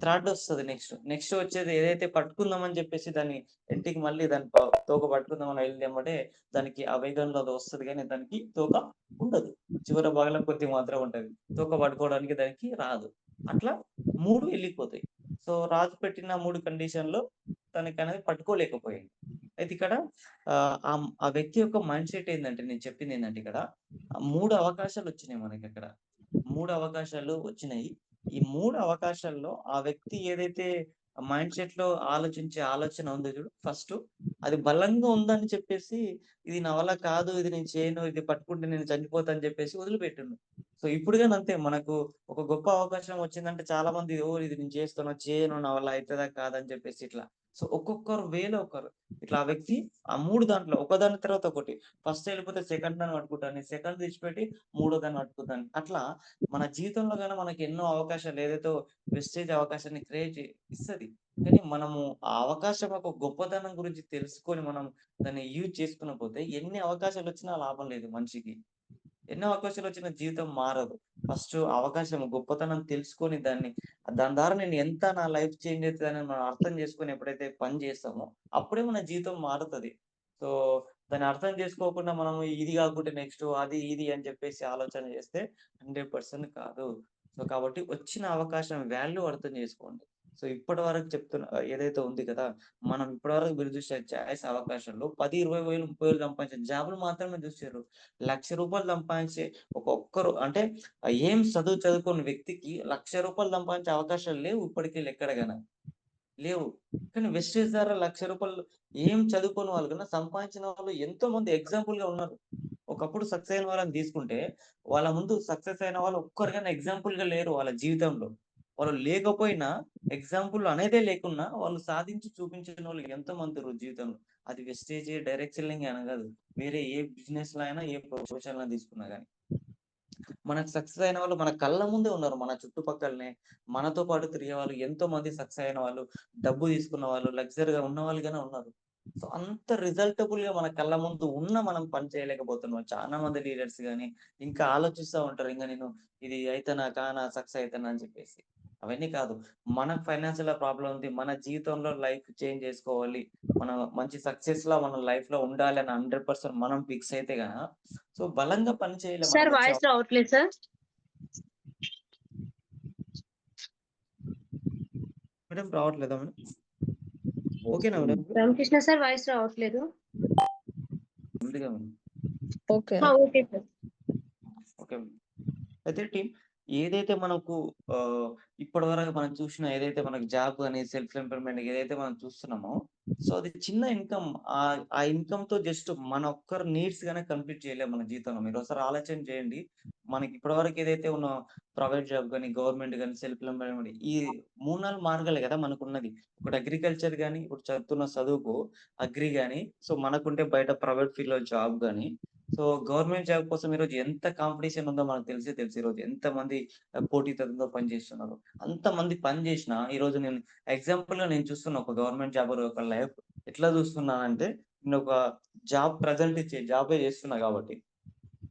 థర్డ్ వస్తది నెక్స్ట్. నెక్స్ట్ వచ్చేది ఏదైతే పట్టుకుందాం అని చెప్పేసి దాన్ని ఇంటికి మళ్ళీ దాని తోక పట్టుకుందామని వెళ్ళెంబటే దానికి ఆ వేగంలో అది వస్తది గానీ దానికి తోక ఉండదు. చివర భాగంలో కొద్దిగా మాత్రం ఉంటది. తోక పట్టుకోవడానికి దానికి రాదు. అట్లా 3 ఎళ్ళిపోతాయి. సో, రాజు పెట్టిన 3 కండిషన్‌లో తనకనేది పట్టుకోలేకపోయింది. అయితే ఇక్కడ ఆ వ్యక్తి యొక్క మైండ్ సెట్ ఏందంటే నేను చెప్పిందేందంటే ఇక్కడ 3 అవకాశాలొచ్చినాయి మనకక్కడ. 3 అవకాశాలు వచ్చినాయి. ఈ 3 అవకాశాల్లో ఆ వ్యక్తి ఏదైతే మైండ్ సెట్‌లో ఆలోచించే ఆలోచన ఉందో చూడు ఫస్టు అది బలంగా ఉందని చెప్పేసి ఇది నా వల్ల కాదు, ఇది నేను చేయను, ఇది పట్టుకుంటే నేను చనిపోతా అని చెప్పేసి వదిలిపెట్టిండు. సో, ఇప్పుడు గాని అంతే మనకు ఒక గొప్ప అవకాశం వచ్చిందంటే చాలా మంది ఓహ్! ఇది నేను చేస్తాను, చేయను, నా వల్ల అయితదా కాదా అని చెప్పేసి ఇట్లా. సో, ఒక్కొక్కరు వేలో ఒకరు. ఇట్లా ఆ వ్యక్తి ఆ 3 దాంట్లో ఒకదాని తర్వాత ఒకటి. ఫస్ట్ ఎళ్ళిపోతే సెకండ్ దాన్ని పట్టుకుంటాను. సెకండ్ విడిచిపెట్టి మూడో దాన్ని పట్టుకుంటాను. అట్లా మన జీవితంలో గాని మనకి ఎన్నో అవకాశాలు ఏదైతే వెస్టేజ్ అవకాశాన్ని క్రియేట్ ఇస్తది. కానీ మనము ఆ అవకాశం యొక్క గొప్పతనం గురించి తెలుసుకొని మనం దాన్ని యూజ్ చేసుకోకపోతే ఎన్ని అవకాశాలొచ్చినా లాభం లేదు మనిషికి. ఎన్నో అవకాశాలొచ్చినా జీవితం మారదు. ఫస్టు అవకాశం గొప్పతనం తెలుసుకొని దాని ద్వారా నేను ఎంత నా లైఫ్ చేంజ్ అయితదని మనం అర్థం చేసుకొని ఎప్పుడైతే పని చేస్తామో, అప్పుడే మన జీవితం మారుతది. సో, దాన్ని అర్థం చేసుకోకుండా మనం ఇది కాకుంటే నెక్స్ట్ అది, ఇది అని చెప్పేసి ఆలోచన చేస్తే 100% కాదు. సో, కాబట్టి వచ్చిన అవకాశం వాల్యూ అర్థం చేసుకోండి. సో, ఇప్పటి వరకు ఏదైతే ఉంది కదా! మనం ఇప్పటివరకు మీరు చూసిన చాయిస్ అవకాశంలో 10, 20,000, 30,000 సంపాదించిన జాబులు మాత్రమే చూసిర్రు. రూ. 1,00,000 సంపాదించే ఒక్కరు అంటే ఏం చదువుకోని వ్యక్తికి రూ. 1,00,000 సంపాదించే అవకాశాలు లేవు ఇప్పటికి ఎక్కడ గాన. లేవు. కానీ వెస్టేజ్ ద్వారా రూ. 1,00,000 ఏం చదువుకోని వాళ్ళు కన్నా సంపాదించిన వాళ్ళు ఎంతోమంది ఎగ్జాంపుల్‌గా ఉన్నారు. ఒకప్పుడు సక్సెస్ అయిన వాళ్ళని తీసుకుంటే, వాళ్ళ ముందు సక్సెస్ అయిన వాళ్ళు ఒక్కరు గాని ఎగ్జాంపుల్‌గా లేరు వాళ్ళ జీవితంలో. వాళ్ళు లేకపోయినా ఎగ్జాంపుల్ అనేదే లేకున్నా వాళ్ళు సాధించి చూపించినోళ్ళు ఎంతోమందురు జీవితంలో. అది వెస్టేజే, డైరెక్ట్ సెల్లింగే అని గాదు. వేరే ఏ బిజినెస్‌లో అయినా, ఏ ప్రొఫెషన్‌లో తీసుకున్నా గాని. మనకు సక్సెస్ అయిన వాళ్ళు మన కళ్ళ ముందే ఉన్నారు. మన చుట్టుపక్కలనే. మనతో పాటు తిరిగేవాళ్ళు ఎంతోమంది సక్సెస్ అయిన వాళ్ళు, డబ్బు తీసుకున్న వాళ్ళు, లగ్జరీగా ఉన్నవాళ్ళు గానే ఉన్నారు. సో, అంత రిజల్టబుల్‌గా మన కళ్ళ ముందు మనం పని చేయలేకపోతున్నాం. చాలా మంది లీడర్స్ గాని, ఇంకా ఆలోచిస్తా ఉంటారు. నేను ఇది అయితేనా, కానా, సక్సెస్ అయితేనా అని చెప్పేసి. అవన్నీ కాదు. మనకు ఫైనాన్షియల్‌గా ప్రాబ్లమ్ ఉంది. మన జీవితంలో లైఫ్ చేంజ్ చేసుకోవాలి. మనం మంచి సక్సెస్‌లా మన లైఫ్‌లో ఉండాలి అని 100% మనం ఫిక్స్ అయితే సో, బలంగా పని చేయాలి మనం సార్ మంచి వాయిస్ రావట్లేదు సార్. మేడం రావట్లేదా మేడం? ఓకేనా మేడం ఇప్పుడు? రామకృష్ణ సార్ వాయిస్ రావట్లేదు. ఉందిగా madam. Okay. Okay sir. Okay. అయితే టీమ్ ఏదైతే మనకు ఇప్పటివరకు మనం చూసిన ఏదైతే మనకు జాబ్ అని సెల్ఫ్ ఎంప్లాయ్‌మెంట్ ఏదైతే మనం చూస్తున్నామో, సో, అది చిన్న ఇన్‌కమ్. ఆ ఇన్‌కమ్‌తో జస్ట్ మన ఒక్కరి నీడ్స్ గానే కంప్లీట్ చేయలేము మన జీవితంలో. మీరొకసారి ఆలోచన చేయండి. మనకి ఇప్పటివరకు ఏదైతే ఉన్న ప్రైవేట్ జాబ్ గాని, గవర్నమెంట్ గాని, సెల్ఫ్ ఎంప్లాయ్‌మెంట్ ఈ 3, 4 మార్గాలే కదా మనకున్నది. ఒకటి అగ్రికల్చర్ గాని, ఇప్పుడు చదువుతున్న చదువుకు అగ్రి గాని, సో, మనకుంటే బయట ప్రైవేట్ ఫీల్డ్‌లో జాబ్ గాని, సో, గవర్నమెంట్ జాబ్ కోసం ఈరోజు ఎంత కాంపిటీషన్ ఉందో మనకు తెలిసే తెలుసు ఈరోజు. ఎంతమంది పోటీతత్వంతో పని చేస్తున్నారు. అంతమంది పని చేషినా ఈరోజు నేను ఎగ్జాంపుల్‌గా నేను చూస్తున్నా ఒక గవర్నమెంట్ జాబర్ యొక్క లైఫ్ ఎట్లా చూస్తున్నానంటే, నేనొక జాబ్ ప్రెజెంట్ ఇచ్చే జాబే చేస్తున్నా కాబట్టి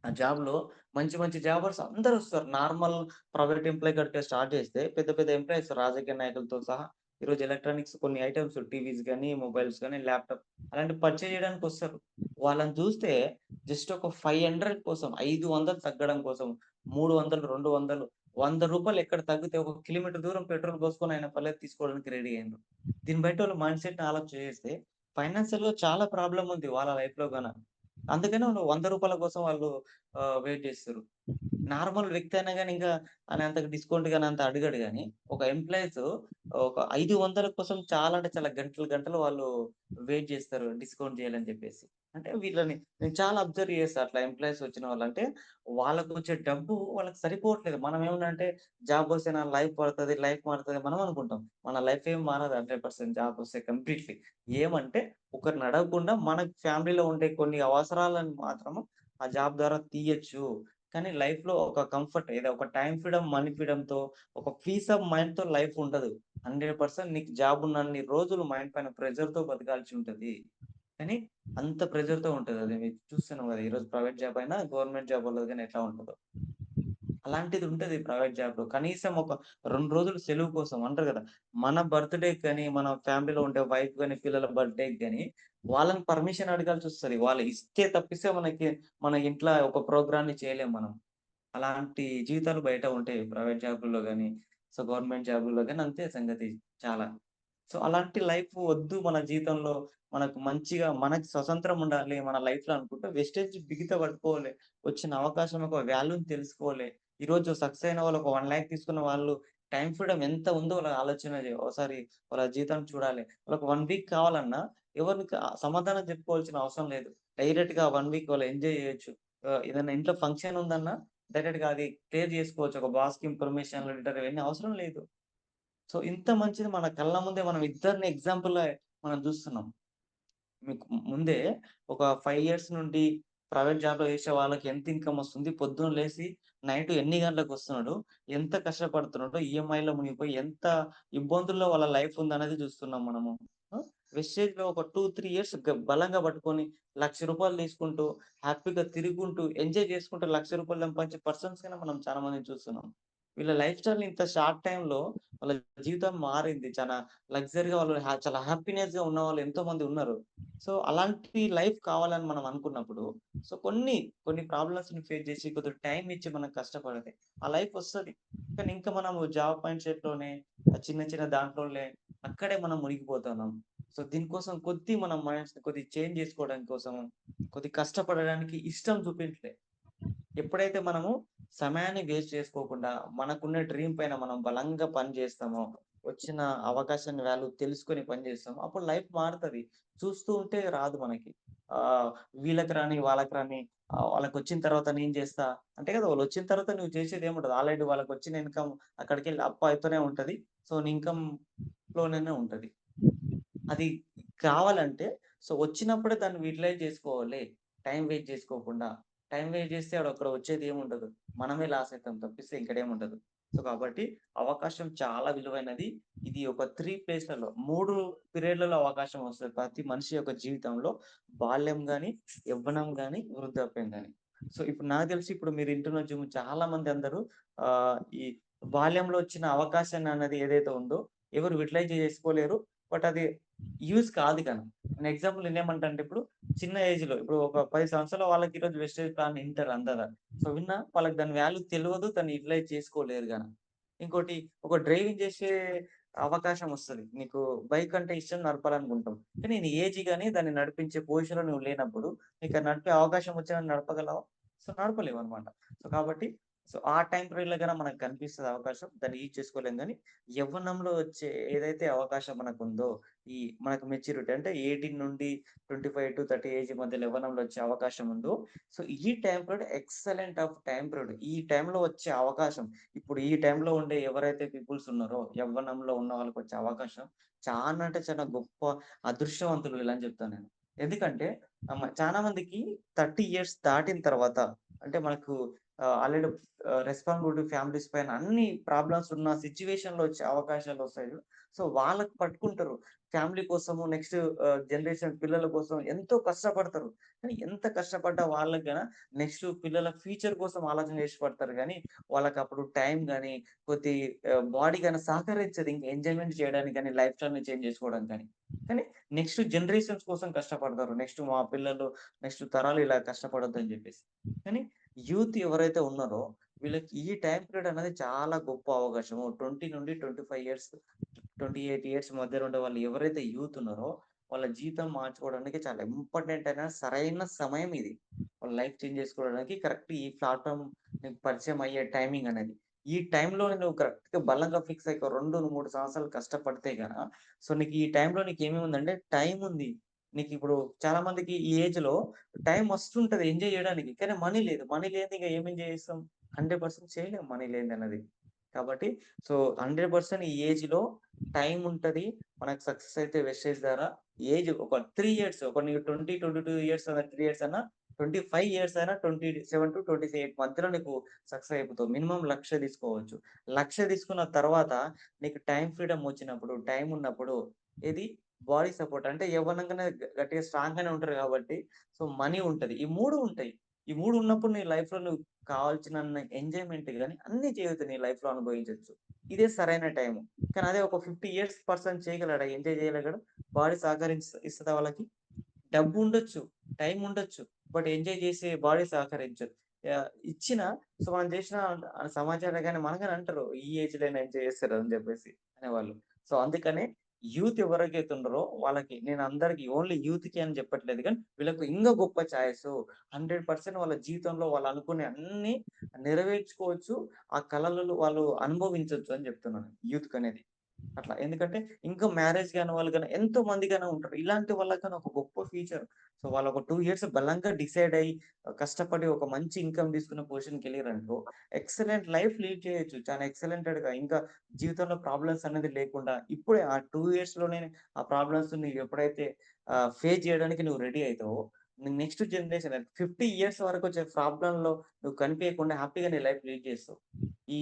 ఆ జాబ్‌లో మంచి మంచి జాబర్స్ అందరొస్తారు. నార్మల్ ప్రైవేట్ ఎంప్లాయీ కాడికే స్టార్ట్ చేస్తే పెద్ద పెద్ద ఎంప్లాయీస్ రాజకీయ నాయకులతో సహా ఈరోజు ఎలక్ట్రానిక్స్ కొన్ని ఐటెమ్స్ టీవీస్ గాని, మొబైల్స్ గాని, ల్యాప్‌టాప్ అలాంటివి పర్చేజ్ చేయడానికొస్తారు. వాళ్ళని చూస్తే జస్ట్ ఒక 500 కోసం 500 తగ్గడం కోసం 300, 200, రూ. 100 ఎక్కడ తగ్గితే ఒక కిలోమీటర్ దూరం పెట్రోల్ పోసుకొని అయినా పర్లేదు తీసుకోవడానికి రెడీ అయ్యిండ్రు. దీన్ని బట్టి వాళ్ళ మైండ్ సెట్‌ని ఆలోచన చేస్తే ఫైనాన్షియల్‌గా చాలా ప్రాబ్లమ్ ఉంది వాళ్ళ లైఫ్‌లో గాన. అందుకనే వాళ్ళు రూ. 100 కోసం వాళ్ళు వెయిట్ జేస్తుర్రు. నార్మల్ వ్యక్తి అయినా గాని ఇంకా ఆయన అంతగా డిస్కౌంట్ గాని అంత అడగడు గానీ, ఒక ఎంప్లాయీస్ ఒక 500 కోసం చాలా అంటే చాలా గంటలు గంటలు వాళ్ళు వెయిట్ జేస్తారు డిస్కౌంట్ చేయాలని జెప్పేసి. అంటే వీళ్ళని నేను చాలా అబ్జర్వ్ చేశా అట్లా ఎంప్లాయీస్ వచ్చిన వాళ్ళంటే, వాళ్ళకొచ్చే డబ్బు వాళ్ళకి సరిపోవట్లేదు. మనం ఏమన్నంటే జాబొస్తే నా లైఫ్ పడతది, లైఫ్ మారుతది మనం అనుకుంటాం. మన లైఫ్ ఏం మారదు 100% జాబొస్తే కంప్లీట్‌లీ. ఏమంటే ఒకరిని అడగకుండా మన ఫ్యామిలీలో ఉండే కొన్ని అవసరాలను మాత్రము ఆ జాబ్ ద్వారా తీయొచ్చు. కానీ లైఫ్‌లో ఒక కంఫర్ట్ ఏదో ఒక టైమ్ ఫ్రీడమ్, మనీ ఫ్రీడమ్‌తో ఒక పీస్ ఆఫ్ మైండ్‌తో లైఫ్ ఉండదు. 100% నీకు జాబ్ ఉన్నన్ని రోజులు మైండ్ పైన ప్రెషర్‌తో బతకాల్సి ఉంటది. కానీ అంత ప్రెషర్‌తో ఉంటదది. మీరు చూస్తున్నాం గదా! ఈరోజు ప్రైవేట్ జాబ్ అయినా, గవర్నమెంట్ జాబోళ్ళది గాని ఎట్లా ఉంటదో. అలాంటిది ఉంటది ప్రైవేట్ జాబ్‌లో. కనీసం ఒక 2 రోజులు సెలవు కోసం అంటారు గదా! మన బర్త్‌డేకి గాని, మన ఫ్యామిలీలో ఉండే వైఫ్ గాని, పిల్లల బర్త్‌డేకి గాని, వాళ్ళని పర్మిషన్ అడగాల్సొస్తది. వాళ్ళు ఇస్తే తప్పిస్తే మన ఇంట్ల ఒక ప్రోగ్రామ్‌ని చేయలేం మనం. అలాంటి జీవితాలు బయట ఉంటాయి. ప్రైవేట్ జాబుల్లో గాని, సో, గవర్నమెంట్ జాబుల్లో గాని అంతే సంగతి చాలా. సో, అలాంటి లైఫ్ వద్దు మన జీవితంలో. మనకు మంచిగా మనకు స్వతంత్రం ఉండాలి మన లైఫ్‌లో అనుకుంటే వెస్టేజ్ బిగిత పట్టుకోవాలి. వచ్చిన అవకాశం యొక్క వాల్యూని తెలుసుకోవాలి. ఈరోజు సక్సెస్ అయిన వాళ్ళు ఒక 1,00,000 తీసుకున్న వాళ్ళు టైమ్ ఫ్రీడమ్ ఎంత ఉందో వాళ్ళ ఆలోచన ఒకసారి వాళ్ళ జీవితాన్ని చూడాలి. వాళ్ళకి 1 వీక్ కావాలన్నా ఎవరికి సమాధానం చెప్పుకోవాల్సిన అవసరం లేదు. డైరెక్ట్‌గా 1 వీక్ వాళ్ళు ఎంజాయ్ చేయొచ్చు. ఏదైనా ఇంట్లో ఫంక్షన్ ఉందన్నా డైరెక్ట్‌గా అది క్లియర్ చేసుకోవచ్చు. ఒక బాస్‌కి ఇన్ఫర్మేషన్ లెటర్ ఇవన్నీ అవసరం లేదు. సో, ఇంత మంచిది మన కళ్ళ ముందే మనం ఇద్దరిని ఎగ్జాంపుల్‌గా మనం జూస్తున్నాం. మీకు ముందే ఒక 5 ఇయర్స్ నుండి ప్రైవేట్ జాబ్‌లో చేసే వాళ్ళకి ఎంత ఇన్‌కమ్ వస్తుంది. పొద్దున్న లేసి నైట్ ఎన్ని గంటలకొస్తున్నాడు. ఎంత కష్టపడుతున్నాడో ఈఎంఐలో మునిగిపోయి ఎంత ఇబ్బందుల్లో వాళ్ళ లైఫ్ ఉందనేది చూస్తున్నాం మనము. ఆ! వెస్టేజ్‌లో ఒక 2, 3 ఇయర్స్ బలంగా పట్టుకొని రూ. 1,00,000 తీసుకుంటూ హ్యాపీగా తిరుగుకుంటూ ఎంజాయ్ చేసుకుంటూ రూ. 1,00,000 సంపాదించే పర్సన్స్ గానే మనం చాలా మందిని చూస్తున్నాం. వీళ్ళ లైఫ్ స్టైల్ ఇంత షార్ట్ టైమ్‌లో వాళ్ళ జీవితం మారింది. చాలా లగ్జరీగా వాళ్ళు చాలా హ్యాపీనెస్‌గా ఉన్నవాళ్ళు ఎంతోమంది ఉన్నారు. సో, అలాంటి లైఫ్ కావాలని మనం అనుకున్నప్పుడు, సో, కొన్ని ప్రాబ్లమ్స్‌ని ఫేస్ చేసి కొద్దిగా టైమ్ ఇచ్చి మనం కష్టపడితే ఆ లైఫ్ వస్తది. కానీ ఇంకా మనము జాబ్ మైండ్ సెట్‌లోనే చిన్న చిన్న దాంట్లోనే అక్కడే మనం మునిగిపోతున్నాం. సో, దీనికోసం మన మైండ్స్‌ని కొద్దిగా చేంజ్ చేసుకోవడానికి కోసం కొద్దిగా కష్టపడడానికి ఇష్టం చూపించలే. ఎప్పుడైతే మనము సమయాన్ని వేస్ట్ చేసుకోకుండా, మనకున్న డ్రీమ్ పైన మనం బలంగా పని జేస్తామో, వచ్చిన అవకాశాన్ని వాల్యూ తెలుసుకొని పని జేస్తామో, అప్పుడు లైఫ్ మారుతది. చూస్తూ ఉంటే రాదు మనకి. ఆహ్, వీళ్ళకి రాని, వాళ్ళకి రాని వాళ్ళకొచ్చిన తర్వాత నేను జేస్తా అంటే కదా! వాళ్ళొచ్చిన తర్వాత నువ్వు చేసేదేముండదు. ఆల్రెడీ వాళ్ళకొచ్చిన ఇన్‌కమ్ అక్కడికెళ్ళి అప్ అయితూనే ఉంటది. సో, నీ ఇన్‌కమ్ ఫ్లోలోనే ఉంటది. అది కావాలంటే సో, వచ్చినప్పుడే దాన్ని యుటిలైజ్ జేసుకోవాలి. టైమ్ వేస్ట్ జేసుకోకుండా. టైమ్ వేస్ట్ జేస్తే అక్కడ వచ్చేదేముండదు. మనమే లాస్ అయితాం తప్పిస్తే ఇంకడేముండదు. సో, కాబట్టి అవకాశం చాలా విలువైనది. ఇది ఒక 3 ప్లేస్‌లలో 3 పీరియడ్‌లలో అవకాశం వస్తది. ప్రతి మనిషి యొక్క జీవితంలో బాల్యం గాని, యవ్వనం గాని, వృద్ధాప్యం గాని. సో, ఇప్పుడు నాకు తెలిసి ఇప్పుడు మీరు ఇంటున్న చాలా మంది అందరూ ఈ బాల్యంలో వచ్చిన అవకాశాన్ని అన్నది ఏదైతే ఉందో ఎవరు యుటిలైజ్ చేసుకోలేరు. బట్ అది యూజ్ కాదు గను. నేను ఎగ్జాంపుల్ నేనేమంటా అంటే ఇప్పుడు చిన్న ఏజ్‌లో ఇప్పుడు ఒక 10 సంవత్సరాల వాళ్ళకి ఈరోజు వెస్టేజ్ ప్లాన్ ఇంటారు అందరు. సో, విన్నా వాళ్ళకి దాని వాల్యూ తెలవదు. దాన్ని యుటిలైజ్ చేసుకోలేరు గన. ఇంకోటి ఒక డ్రైవింగ్ చేసే అవకాశం వస్తది. నీకు బైక్ అంటే ఇష్టం నడపాలనుకుంటావు. కానీ నీ ఏజ్ గాని దాన్ని నడిపించే పొజిషన్‌లో నువ్వు లేనప్పుడు నీకు అది నడిపే అవకాశం వచ్చినా నడపగలవా? సో, నడపలేవన్నమాట. సో, కాబట్టి ఆ టైమ్ పీరియడ్‌లో గాన మనకు కనిపిస్తది అవకాశం. దాన్ని యూజ్ చేసుకోలేం గానీ, యవ్వనంలో వచ్చే ఏదైతే అవకాశం మనకుందో మనకు మెచ్యూరిటీ అంటే 18 నుండి 25-30 ఏజ్ మధ్యలో యవ్వనంలో వచ్చే అవకాశం ఉందో, సో, ఈ time period excellent of time period. ఈ టైంలో వచ్చే అవకాశం ఇప్పుడు ఈ టైంలో ఉండే ఎవరైతే పీపుల్స్ ఉన్నారో, యవ్వనంలో ఉన్న వాళ్ళకొచ్చే అవకాశం చాలా అంటే చాలా గొప్ప అదృష్టవంతులు వీళ్ళని చెప్తాను నేను. ఎందుకంటే చాలా మందికి 30 ఇయర్స్ దాటిన తర్వాత అంటే మనకు ఆల్రెడీ రెస్పాన్సిబిలిటీ ఫ్యామిలీస్ పైన అన్ని ప్రాబ్లమ్స్ ఉన్న సిట్యుయేషన్‌లో వచ్చే అవకాశాలొస్తాయి చూడు. సో, వాళ్ళకి పట్టుకుంటారు. ఫ్యామిలీ కోసము నెక్స్ట్ జనరేషన్ పిల్లల కోసం ఎంతో కష్టపడతారు. కానీ ఎంత కష్టపడ్డా వాళ్ళకి నెక్స్ట్ పిల్లల ఫ్యూచర్ కోసం ఆలోచన చేసి పడతారు గానీ, వాళ్ళకప్పుడు టైం గాని, కొద్ది బాడీ గాని సహకరించదు. ఇంకా ఎంజాయ్‌మెంట్ చేయడానికి గాని, లైఫ్ స్టైల్‌ని చేంజ్ చేసుకోవడానికి గాని. కానీ నెక్స్ట్ జనరేషన్స్ కోసం కష్టపడతారు. నెక్స్ట్ మా పిల్లలు, నెక్స్ట్ తరాలు ఇలా కష్టపడొద్దని జెప్పేసి. కానీ యూత్ ఎవరైతే ఉన్నారో వీళ్ళకి ఈ టైమ్ పీరియడ్ అనేది చాలా గొప్ప అవకాశము. 20 నుండి 25 ఇయర్స్, 28 ఇయర్స్ మధ్యలో ఉండే వాళ్ళు ఎవరైతే యూత్ ఉన్నారో వాళ్ళ జీవితం మార్చుకోవడానికి చాలా ఇంపార్టెంట్ అయిన సరైన సమయం ఇది. వాళ్ళ లైఫ్ చేంజ్ చేసుకోవడానికి కరెక్ట్ ఈ ప్లాట్‌ఫార్మ్ నీకు పరిచయం అయ్యే టైమింగ్ అనేది. ఈ టైంలో నువ్వు కరెక్ట్‌గా బలంగా ఫిక్స్ అయ్యి ఒక 2, 3 సంవత్సరాలు కష్టపడితే సో, నీకు ఈ టైంలో నీకేమేముందంటే టైముంది. నీకిప్పుడు చాలా మందికి ఈ ఏజ్‌లో టైం మస్తుంటది ఎంజాయ్ జేయడానికి. కానీ మనీ లేదు. మనీ లేనిది ఇక ఏం ఎంజాయ్ జేస్తాం? 100% చేయలేం మనీ లేనిదన్నది. కాబట్టి సో, 100% ఈ ఏజ్‌లో టైముంటది. మనకు సక్సెస్ అయితే వెస్టేజ్ ద్వారా ఏజ్ ఒక 3 ఇయర్స్ ఒక నీకు 20, 22 ఇయర్స్ అన్నా 3 ఇయర్స్ అన్నా 25 ఇయర్స్ అయినా 27-28 మధ్యలో నీకు సక్సెస్ అయిపోతావు. మినిమమ్ 1,00,000 తీసుకోవచ్చు. 1,00,000 తీసుకున్న తర్వాత నీకు టైమ్ ఫ్రీడమ్ వచ్చినప్పుడు, టైమ్ ఉన్నప్పుడు ఏది బాడీ సపోర్ట్ అంటే యవ్వనంగానే గట్టిగా స్ట్రాంగ్‌గానే ఉంటారు కాబట్టి సో, మనీ ఉంటది. ఈ 3 ఉంటాయి. ఈ 3 ఉన్నప్పుడు నీ లైఫ్‌లో నువ్వు కావాల్సినన్ని ఎంజాయ్‌మెంట్ గాని అన్నీ చేయొచ్చు నీ లైఫ్‌లో అనుభవించొచ్చు. ఇదే సరైన టైము. కానీ అదే ఒక 50 ఇయర్స్ పర్సన్ చేయగలడా? ఎంజాయ్ చేయగలడా? బాడీ ఇస్తదా వాళ్ళకి? డబ్బుండొచ్చు, టైముండొచ్చు. బట్ ఎంజాయ్ చేసే బాడీ సహకరించదు. ఇచ్చినా సో, మనం చేసిన సమాచారం గాని మన గాని అంటారు. ఈ ఏజ్‌లోనే ఎంజాయ్ చేస్తారు అని చెప్పేసి అనేవాళ్ళు. సో, అందుకనే యూత్ ఎవరైతే ఉన్నారో వాళ్ళకి నేను అందరికి ఓన్లీ యూత్‌కి అని చెప్పట్లేదు గానీ, వీళ్ళకి ఇంగా గొప్ప చాయిసు 100% వాళ్ళ జీవితంలో వాళ్ళు అనుకునే అన్నీ నెరవేర్చుకోవచ్చు. ఆ కలలను వాళ్ళు అనుభవించొచ్చు అని చెప్తున్నాను యూత్‌కనేది. అట్లా. ఎందుకంటే ఇంకా మ్యారేజ్ గాని వాళ్ళు గాని ఎంతో మంది గాని ఉంటారు. ఇలాంటి వాళ్ళకి గాని ఒక గొప్ప ఫ్యూచర్. సో, వాళ్ళు ఒక 2 ఇయర్స్ బలంగా డిసైడ్ అయ్యి కష్టపడి ఒక మంచి ఇన్‌కమ్ తీసుకునే పొజిషన్‌కెళ్ళిర్రనుకో ఎక్సలెంట్ లైఫ్ లీడ్ చేయొచ్చు. చాలా ఎక్సలెంటెడ్‌గా ఇంకా జీవితంలో ప్రాబ్లమ్స్ అనేది లేకుండా ఇప్పుడే ఆ 2 ఇయర్స్‌లోనే ఆ ప్రాబ్లమ్స్ నువ్వు ఎప్పుడైతే ఫేస్ చేయడానికి నువ్వు రెడీ అయితావో నెక్స్ట్ జనరేషన్ 50 ఇయర్స్ వరకొచ్చే ప్రాబ్లమ్‌లో నువ్వు కనిపియకుండా హ్యాపీగా నీ లైఫ్ లీడ్ చేస్తావు. ఈ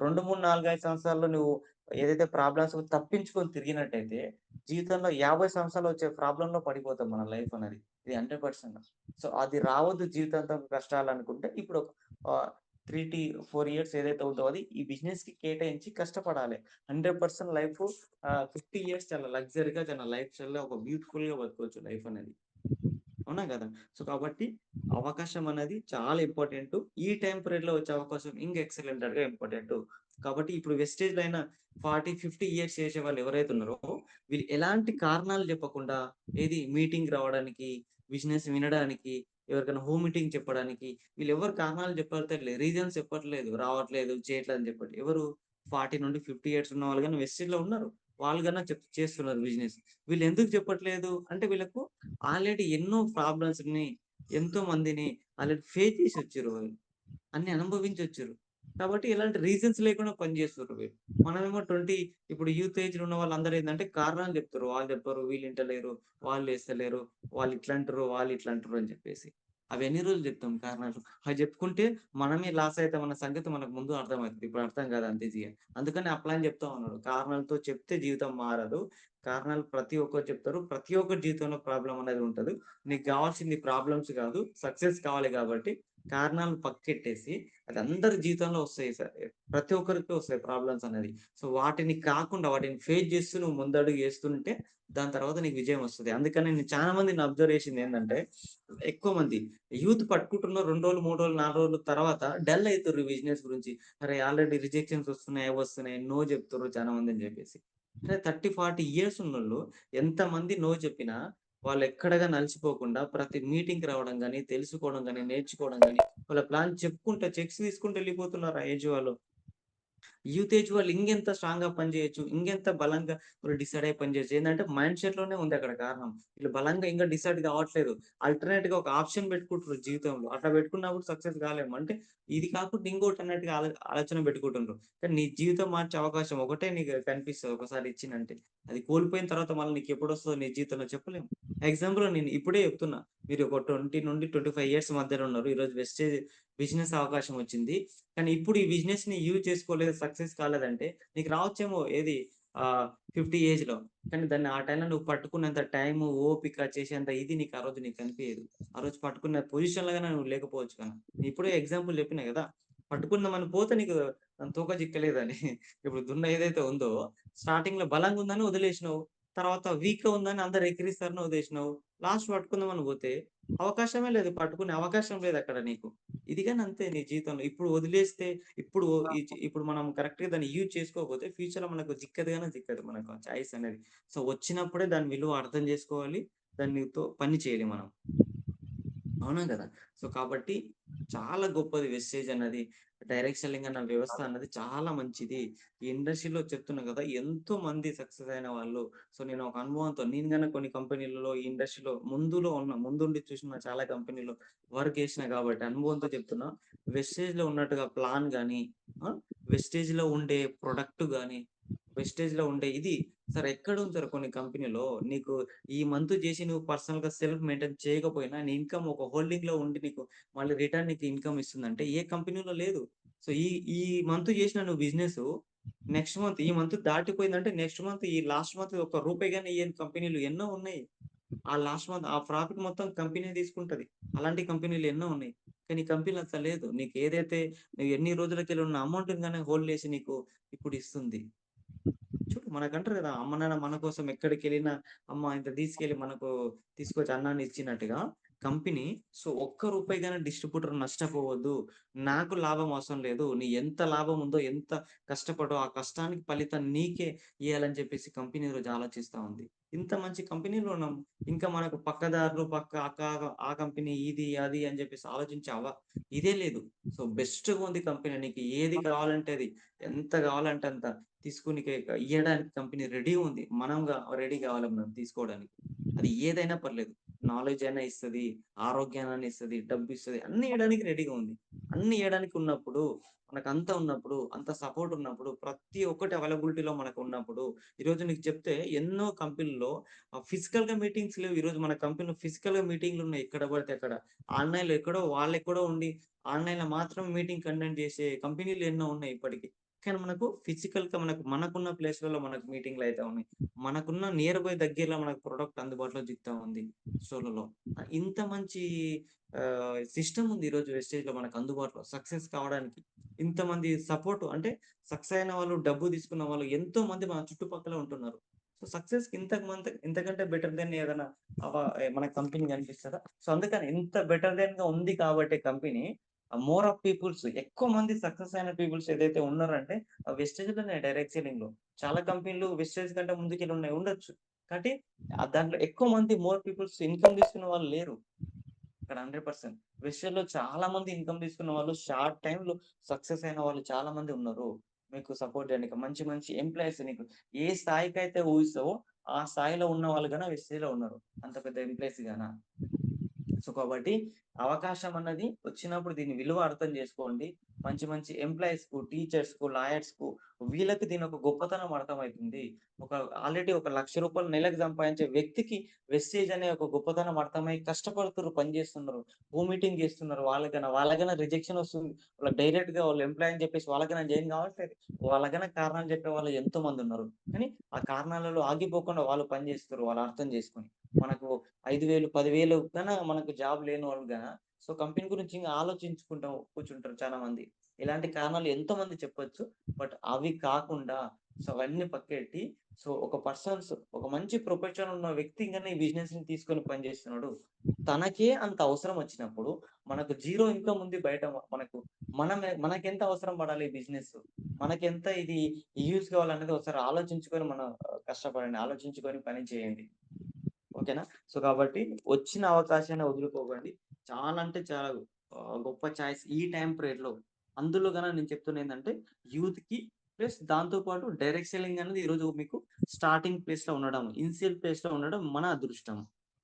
2, 3, 4, 5 సంవత్సరాల్లో నువ్వు ఏదైతే ప్రాబ్లమ్స్ తప్పించుకొని తిరిగినట్టయితే, జీవితంలో 50 సంవత్సరాలు వచ్చే ప్రాబ్లమ్‌లో పడిపోతాం మన లైఫ్ అనేది. ఇది 100%. సో, అది రావద్దు జీవితాంతం కష్టాలనుకుంటే ఇప్పుడు ఆహ్, 3-4 ఇయర్స్ ఏదైతే ఉందో అది ఈ బిజినెస్‌కి కేటాయించి కష్టపడాలి. 100% లైఫు 50 ఇయర్స్ చాలా లగ్జరీగా చాలా లైఫ్ స్టైల్‌గా ఒక బ్యూటిఫుల్‌గా బతకొచ్చు లైఫ్ అనేది. అవునా గదా! సో, కాబట్టి అవకాశం అనేది చాలా ఇంపార్టెంటు. ఈ టైమ్ పీరియడ్‌లో వచ్చే అవకాశం ఇంకా ఎక్సలెంటెడ్‌గా ఇంపార్టెంటు. కాబట్టి ఇప్పుడు వెస్టేజ్‌లో అయిన 40, 50 ఇయర్స్ చేసేవాళ్ళు ఎవరైతే ఉన్నారో, వీళ్ళు ఎలాంటి కారణాలు చెప్పకుండా ఏది మీటింగ్‌కి రావడానికి, బిజినెస్ వినడానికి, ఎవరికైనా హోమ్ మీటింగ్ చెప్పడానికి వీళ్ళెవ్వరు కారణాలు చెప్పట్లేదు. రీజన్స్ చెప్పట్లేదు. రావట్లేదు, చేయట్లేదు అని చెప్పట్లేదు. ఎవరు 40 నుండి 50 ఇయర్స్ ఉన్నవాళ్ళు గాని వెస్టేజ్‌లో ఉన్నారు. వాళ్ళు గన్నా చేస్తున్నారు బిజినెస్. వీళ్ళెందుకు చెప్పట్లేదు అంటే వీళ్ళకు ఆల్రెడీ ఎన్నో ప్రాబ్లమ్స్‌ని, ఎంతో మందిని ఆల్రెడీ ఫేస్ చేసొచ్చిర్రు వాళ్ళు. అన్ని అనుభవించొచ్చిర్రు. కాబట్టి ఎలాంటి రీజన్స్ లేకుండా పని చేస్తుర్రు వీళ్ళు. మనమేమో 20 ఇప్పుడు యూత్ ఏజ్‌లో ఉన్న వాళ్ళందరూ ఏందంటే కారణాలు చెప్తుర్రు. వాళ్ళు చెప్పరు, వీళ్ళు ఇంటలేరు, వాళ్ళు చేస్తలేరు, వాళ్ళు ఇట్లంటుర్రు, వాళ్ళు ఇట్లంటుర్రు అని చెప్పేసి. అవి ఎన్ని రోజులు చెప్తాం కారణాలు? అవి చెప్పుకుంటే మనమే లాస్ అయితామన్న సంగతి మనకు ముందు అర్థమైతది. ఇప్పుడు అర్థం కాదు అంత ఈజీగా. అందుకని ఆ ప్లాన్ చెప్తా ఉన్నాడు. కారణాలతో చెప్తే జీవితం మారదు. కారణాలు ప్రతి ఒక్కరు చెప్తారు. ప్రతి ఒక్కరి జీవితంలో ప్రాబ్లమ్ అనేది ఉంటది. నీకు గావాల్సింది ప్రాబ్లమ్స్ గాదు. సక్సెస్ కావాలి గాబట్టి, కారణాలను పక్కకెట్టేసి, అది అందరి జీవితంలో వస్తాయి ప్రతి ఒక్కరికి వస్తాయి ప్రాబ్లమ్స్ అనేది. సో, వాటిని కాకుండా వాటిని ఫేస్ జేస్తూ నువ్వు ముందడుగు ఏస్తుంటే, దాని తర్వాత నీకు విజయం వస్తది. అందుకని నేను చాలా మందిని అబ్జర్వ్ చేసిందేందంటే, ఎక్కువ మంది యూత్ పట్టుకుంటున్న 2 రోజులు, 3 రోజులు, 4 రోజుల తర్వాత డల్ అయితుర్రు బిజినెస్ గురించి. అరే! ఆల్రెడీ రిజెక్షన్స్ వస్తున్నాయి, అవి వస్తున్నాయి, నో జెప్తుర్రు చాలా మంది అని జెప్పేసి. అరే! 30, 40 ఇయర్స్ ఉన్నోళ్ళు ఎంతమంది నో చెప్పినా వాళ్ళెక్కడ గాని అలసిపోకుండా ప్రతి మీటింగ్‌కి రావడం గాని, తెలుసుకోవడం గాని, నేర్చుకోవడం గాని, వాళ్ళ ప్లాన్ చెప్పుకుంటా చెక్స్ తీసుకుంటూ ఎళ్ళిపోతున్నారు ఆ ఏజ్ వాళ్ళు. యూత్ ఏజ్ వాళ్ళు ఇంకెంత స్ట్రాంగ్‌గా పని చేయొచ్చు. ఇంకెంత బలంగా వాళ్ళు డిసైడ్ అయ్యి పని చేయొచ్చు. ఏందంటే మైండ్ సెట్‌లోనే ఉంది అక్కడ కారణం. వీళ్ళు బలంగా ఇంకా డిసైడ్ కావట్లేదు. ఆల్టర్‌నేట్‌గా ఒక ఆప్షన్ పెట్టుకుంటుర్రు జీవితంలో. అట్లా పెట్టుకున్నప్పుడు సక్సెస్ కాలేము. అంటే ఇది కాకుండా ఇంకోటి అన్నట్టుగా ఆలోచన పెట్టుకుంటుండ్రు. కానీ నీ జీవితం మార్చే అవకాశం ఒకటే నీకు కనిపిస్తది ఒకసారి ఇచ్చిందంటే. అది కోల్పోయిన తర్వాత మళ్ళీ నీకెప్పుడొస్తదో నీ జీవితంలో చెప్పలేము. ఎగ్జాంపుల్ నేను ఇప్పుడే చెప్తున్నా. మీరు ఒక 20 నుండి 25 ఇయర్స్ మధ్యలో ఉన్నారు. ఈరోజు వెస్టేజ్ బిజినెస్ అవకాశం వచ్చింది. కానీ ఇప్పుడు ఈ బిజినెస్‌ని యూజ్ చేసుకోలేదు, సక్సెస్ కాలేదంటే నీకు రావచ్చేమో ఏది 50 ఏజ్‌లో. కానీ దాన్ని ఆ టైంలో నువ్వు పట్టుకున్నంత టైము, ఓపిక చేసేంత ఇది నీకు ఆ రోజు నీకు కనిపియదు. ఆ రోజు పట్టుకున్న పొజిషన్‌లో గాని నువ్వు లేకపోవచ్చు కానీ. నేను ఇప్పుడే ఎగ్జాంపుల్ చెప్పినా గదా! పట్టుకుందామని పోతే నీకు తోక చిక్కలేదని. ఇప్పుడు దున్న ఏదైతే ఉందో స్టార్టింగ్‌లో బలంగా ఉందని వదిలేసినావు. తర్వాత వీక్‌గా ఉందని అందరూ ఎక్కిరిస్తారని వదిలేసినావు. లాస్ట్ పట్టుకుందామని పోతే అవకాశమే లేదు. పట్టుకునే అవకాశం లేదక్కడ నీకు. ఇది గాని అంతే నీ జీవితంలో. ఇప్పుడు వదిలేస్తే ఇప్పుడు ఇప్పుడు మనం కరెక్ట్‌గా దాన్ని యూజ్ చేసుకోకపోతే ఫ్యూచర్‌లో మనకు చిక్కదు గాని చిక్కదు మనకు ఆ చాయిస్ అనేది. సో, వచ్చినప్పుడే దాని విలువ అర్థం చేసుకోవాలి. దానితో పని చేయాలి మనం. అవునా గదా! సో, కాబట్టి చాలా గొప్పది వెస్టేజ్ అన్నది. డైరెక్ట్ సెల్లింగ్ అన్న వ్యవస్థ అన్నది చాలా మంచిది. ఈ ఇండస్ట్రీలో చెప్తున్నా గదా! ఎంతో మంది సక్సెస్ అయిన వాళ్ళు. సో, నేను ఒక అనుభవంతో నేను గాని కొన్ని కంపెనీలలో ఈ ఇండస్ట్రీలో ముందుండి చూసిన చాలా కంపెనీలో వర్క్ చేసిన గాబట్టి అనుభవంతో చెప్తున్నా. వెస్టేజ్‌లో ఉన్నట్టుగా ప్లాన్ గాని, ఆ! వెస్టేజ్‌లో ఉండే ప్రొడక్ట్ గాని, వెస్టేజ్‌లో ఉండే ఇది సార్ ఎక్కడుంది సార్ కొన్ని కంపెనీలో నీకు ఈ మంత్ జేసి నువ్వు పర్సనల్‌గా సెల్ఫ్ మెయింటైన్ చేయకపోయినా, నీ ఇన్‌కమ్ ఒక హోల్డింగ్‌లో ఉండి మళ్ళీ రిటర్న్ నీకు ఇన్‌కమ్ ఇస్తుందంటే ఏ కంపెనీలో లేదు. సో, ఈ ఈ మంత్ జేసిన నువ్వు బిజినెసు నెక్స్ట్ మంత్ ఈ మంత్ దాటిపోయిందంటే నెక్స్ట్ మంత్ ఈ లాస్ట్ మంత్ ఒక్క రూపాయి గాని ఇయ్యని కంపెనీలు ఎన్నో ఉన్నాయి. ఆ లాస్ట్ మంత్ ఆ ప్రాఫిట్ మొత్తం కంపెనీ తీసుకుంటది. అలాంటి కంపెనీలు ఎన్నో ఉన్నాయి. కానీ ఈ కంపెనీలో అట్లా లేదు. నీకేదైతే నువ్వు ఎన్ని రోజులకెళ్ళి ఉన్న అమౌంట్‌ని గాని హోల్డ్ చేసి నీకు ఇప్పుడు ఇస్తుంది. చూడు మనకంటారు గదా! అమ్మ, నాన్న మన కోసం ఎక్కడికెళ్ళినా అమ్మ ఇంత తీసుకెళ్ళి మనకు తీసుకొచ్చి అన్నాన్ని ఇచ్చినట్టుగా కంపెనీ సో, ఒక్క రూపాయి గాని డిస్ట్రిబ్యూటర్ నష్టపోవద్దు. నాకు లాభం అవసరం లేదు. నీ ఎంత లాభం ఉందో, ఎంత కష్టపడో ఆ కష్టానికి ఫలితం నీకే ఇయ్యాలని చెప్పేసి కంపెనీ ఈరోజు ఆలోచిస్తా ఉంది. ఇంత మంచి కంపెనీలో ఉన్నాం. ఇంకా మనకు పక్కదారులు ఆ కంపెనీ ఇది, అది అని చెప్పేసి ఆలోచించే ఇదే లేదు. సో, బెస్ట్‌గా ఉంది కంపెనీ. నీకు ఏది కావాలంటే అది, ఎంత కావాలంటే అంత. తీసుకొనికే ఇయ్యడానికి కంపెనీ రెడీగా ఉంది. రెడీ కావాలి మనం తీసుకోవడానికి. అది ఏదైనా పర్లేదు. నాలెడ్జ్ అయినా ఇస్తది, ఆరోగ్యాన్ని ఇస్తది, డబ్బిస్తది. అన్నీ ఇయ్యడానికి రెడీగా ఉంది. అన్నీ ఇయ్యడానికి ఉన్నప్పుడు, మనకంతా ఉన్నప్పుడు, అంత సపోర్ట్ ఉన్నప్పుడు, ప్రతి ఒక్కటి అవైలబిలిటీలో మనకున్నప్పుడు, ఈరోజు నీకు చెప్తే ఎన్నో కంపెనీల్లో ఫిజికల్‌గా మీటింగ్స్ లేవు. ఈరోజు మన కంపెనీలో ఫిజికల్‌గా మీటింగ్‌లున్నాయి. ఎక్కడ పడితే అక్కడ. ఆన్‌లైన్‌లో ఎక్కడో వాళ్ళెక్కడో ఉండి, ఆన్‌లైన్‌లో మాత్రం మీటింగ్ కండక్ట్ చేసే కంపెనీలు ఎన్నో ఉన్నాయి ఇప్పటికి. కానీ మనకు ఫిజికల్‌గా మనకున్న ప్లేస్‌లలో మనకు మీటింగ్‌లయితా ఉన్నాయి. మనకున్న నియర్ బై దగ్గరలో మనకు ప్రొడక్ట్ అందుబాటులో జిక్తా ఉంది స్టోర్‌లలో. ఇంత మంచి సిస్టమ్ ఉంది ఈరోజు వెస్టేజ్‌లో మనకు అందుబాటులో సక్సెస్ కావడానికి. ఇంతమంది సపోర్ట్ అంటే సక్సెస్ అయిన వాళ్ళు, డబ్బు తీసుకున్న వాళ్ళు ఎంతో మంది మన చుట్టుపక్కల ఉంటున్నారు. సో, సక్సెస్‌కి ఇంతకంటే బెటర్ దెన్ ఏదైనా అవ మన కంపెనీ కనిపిస్తదా? సో, అందుకని ఇంత బెటర్ దెన్‌గా ఉంది కాబట్టే కంపెనీ మోర్ ఆఫ్ పీపుల్స్ ఎక్కువ మంది సక్సెస్ అయిన పీపుల్స్ ఏదైతే ఉన్నారంటే వెస్టేజ్‌లోనే డైరెక్ట్ సెల్లింగ్‌లో. చాలా కంపెనీలు వెస్టేజ్ కంటే ముందుకెళ్ళి ఉండొచ్చు. కాబట్టి దాంట్లో ఎక్కువ మంది మోర్ పీపుల్స్ ఇన్‌కమ్ తీసుకున్న వాళ్ళు లేరు. ఇక్కడ 100%. వెస్టేజ్‌లో చాలా మంది ఇన్‌కమ్ తీసుకున్న వాళ్ళు షార్ట్ టైమ్‌లో సక్సెస్ అయిన వాళ్ళు చాలా మంది ఉన్నారు. మీకు సపోర్ట్ చేయడానికి మంచి మంచి ఎంప్లాయీస్ నీకు ఏ స్థాయికైతే ఊహిస్తావో ఆ స్థాయిలో ఉన్న వాళ్ళు గాన వెస్టేజ్‌లో ఉన్నారు. అంత పెద్ద ఎంప్లాయీస్ గాన. సో, కాబట్టి అవకాశం అన్నది వచ్చినప్పుడు దీని విలువ అర్థం చేసుకోండి. మంచి మంచి ఎంప్లాయీస్‌కు, టీచర్స్‌కు, లాయర్స్‌కు వీళ్ళకి దీని ఒక గొప్పతనం అర్థమైతుంది. ఆల్రెడీ ఒక రూ. 1,00,000 నెలకు సంపాదించే వ్యక్తికి వెస్టేజ్ అనే ఒక గొప్పతనం అర్థమై కష్టపడుతుర్రు, పని చేస్తున్నారు. మీటింగ్ చేస్తున్నారు. వాళ్ళకైనా రిజెక్షన్ వస్తుంది. వాళ్ళకి డైరెక్ట్‌గా వాళ్ళు ఎంప్లాయీ అని చెప్పేసి వాళ్ళకైనా జాయిన్ కావట్లేదు. వాళ్ళకైనా కారణాలు చెప్పేవాళ్ళు ఎంతో మందున్నారు. కానీ ఆ కారణాలలో ఆగిపోకుండా వాళ్ళు పని చేస్తుర్రు. వాళ్ళు అర్థం చేసుకొని. మనకు 5,000, 10,000 మనకు జాబ్ లేనోళ్ళు సో, కంపెనీ గురించి ఇంక ఆలోచించుకుంటా కూర్చుంటారు చాలామంది. ఇలాంటి కారణాలు ఎంతోమంది చెప్పొచ్చు. బట్ అవి కాకుండా సో, అవన్నీ పక్కకెట్టి సో, ఒక మంచి ప్రొఫెషన్ ఉన్న వ్యక్తి గాని ఈ బిజినెస్‌ని తీసుకొని పని చేస్తున్నాడు. తనకే అంత అవసరం వచ్చినప్పుడు మనకు జీరో ఇన్‌కమ్ ఉంది బయట మనకెంత అవసరం పడాలి ఈ బిజినెస్? మనకెంత ఇది యూజ్ కావాలనేది ఒకసారి ఆలోచించుకొని మనం కష్టపడండి. ఆలోచించుకొని పని చేయండి. ఓకేనా? సో, కాబట్టి వచ్చిన అవకాశాన్ని వదులుకోకండి. చాలా అంటే చాలా గొప్ప చాయిస్ ఈ టైమ్ పీరియడ్‌లో. అందులో నేను చెప్తున్నదేంటంటే యూత్‌కి ప్లస్ దాంతో పాటు డైరెక్ట్ సెల్లింగ్ అనేది ఈరోజు మీకు స్టార్టింగ్ ప్లేస్‌లో ఉండడం, ఇనిషియల్ ప్లేస్‌లో ఉండడం మన అదృష్టం.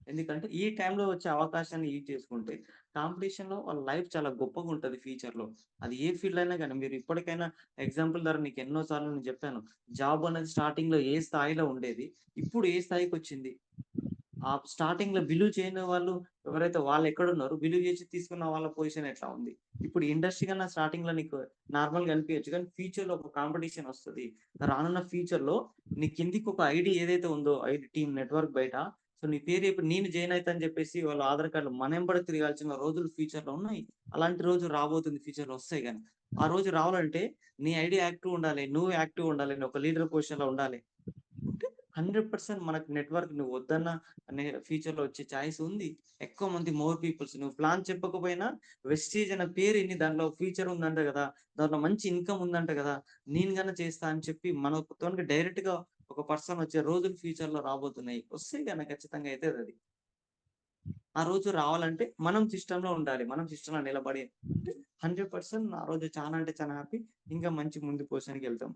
ఎందుకంటే ఈ టైంలో వచ్చే అవకాశాన్ని యూజ్ చేసుకుంటే కాంపిటీషన్‌లో వాళ్ళ లైఫ్ చాలా గొప్పగుంటది ఫ్యూచర్‌లో. అది ఏ ఫీల్డ్ అయినా గాని మీరు ఇప్పటికైనా ఎగ్జాంపుల్ ద్వారా నీకు ఎన్నో సార్లు నేను చెప్పాను. జాబ్ అనేది స్టార్టింగ్‌లో ఏ స్థాయిలో ఉండేది. ఇప్పుడు ఏ స్థాయికొచ్చింది. ఆ స్టార్టింగ్‌లో బిలీవ్ చేయని వాళ్ళు ఎవరైతే వాళ్ళెక్కడున్నారో బిలీవ్ చేసి తీసుకున్న వాళ్ళ పొజిషన్ ఎట్లా ఉంది? ఇప్పుడు ఇండస్ట్రీ కన్నా స్టార్టింగ్‌లో నీకు నార్మల్‌గా అనిపియొచ్చు. కానీ ఫ్యూచర్‌లో ఒక కాంపిటీషన్ ఒస్తది. రానున్న ఫ్యూచర్‌లో నీ కిందికి ఒక ఐడీ ఏదైతే ఉందో ఐడీ టీమ్ నెట్‌వర్క్ బయట సో, నీ పేరు ఇప్పుడు నేను జాయిన్ అయితా అని చెప్పేసి వాళ్ళ ఆధార్ కార్డ్‌లో మన ఎంబడి తిరగాల్సిన రోజులు ఫ్యూచర్‌లో ఉన్నాయి. అలాంటి రోజు రాబోతుంది ఫ్యూచర్‌లో ఒస్తాయి గాని. ఆ రోజు రావాలంటే నీ ఐడీ యాక్టివ్ ఉండాలి. నువ్వు యాక్టివ్ ఉండాలి. నువ్వు ఒక లీడర్ పొజిషన్‌లో ఉండాలి. ఉంటే 100% మనకు నెట్‌వర్క్ నువ్వు వద్దన్నా ఫ్యూచర్‌లో వచ్చే ఛాయిస్ ఉంది. ఎక్కువ మంది మోర్ పీపుల్స్ నువ్వు ప్లాన్ చెప్పకపోయినా వెస్టీజ్ అనే పేరు ఇని దాంట్లో ఫ్యూచర్ ఉందంట గదా! దాంట్లో మంచి ఇన్‌కమ్ ఉందంట గదా! నేను గన చేస్తా అని చెప్పి మనతోనికి డైరెక్ట్‌గా ఒక పర్సన్ వచ్చే రోజులు ఫ్యూచర్‌లో రాబోతున్నాయి. వస్తాయి గన ఖచ్చితంగా అయితదది. ఆ రోజు రావాలంటే మనం సిస్టమ్‌లో ఉండాలి. మనం సిస్టమ్‌లో నిలబడి ఉంటే 100% ఆ రోజు చానా అంటే చానా హ్యాపీ. ఇంకా మంచి ముందు పొజిషన్‌కెళ్తాం.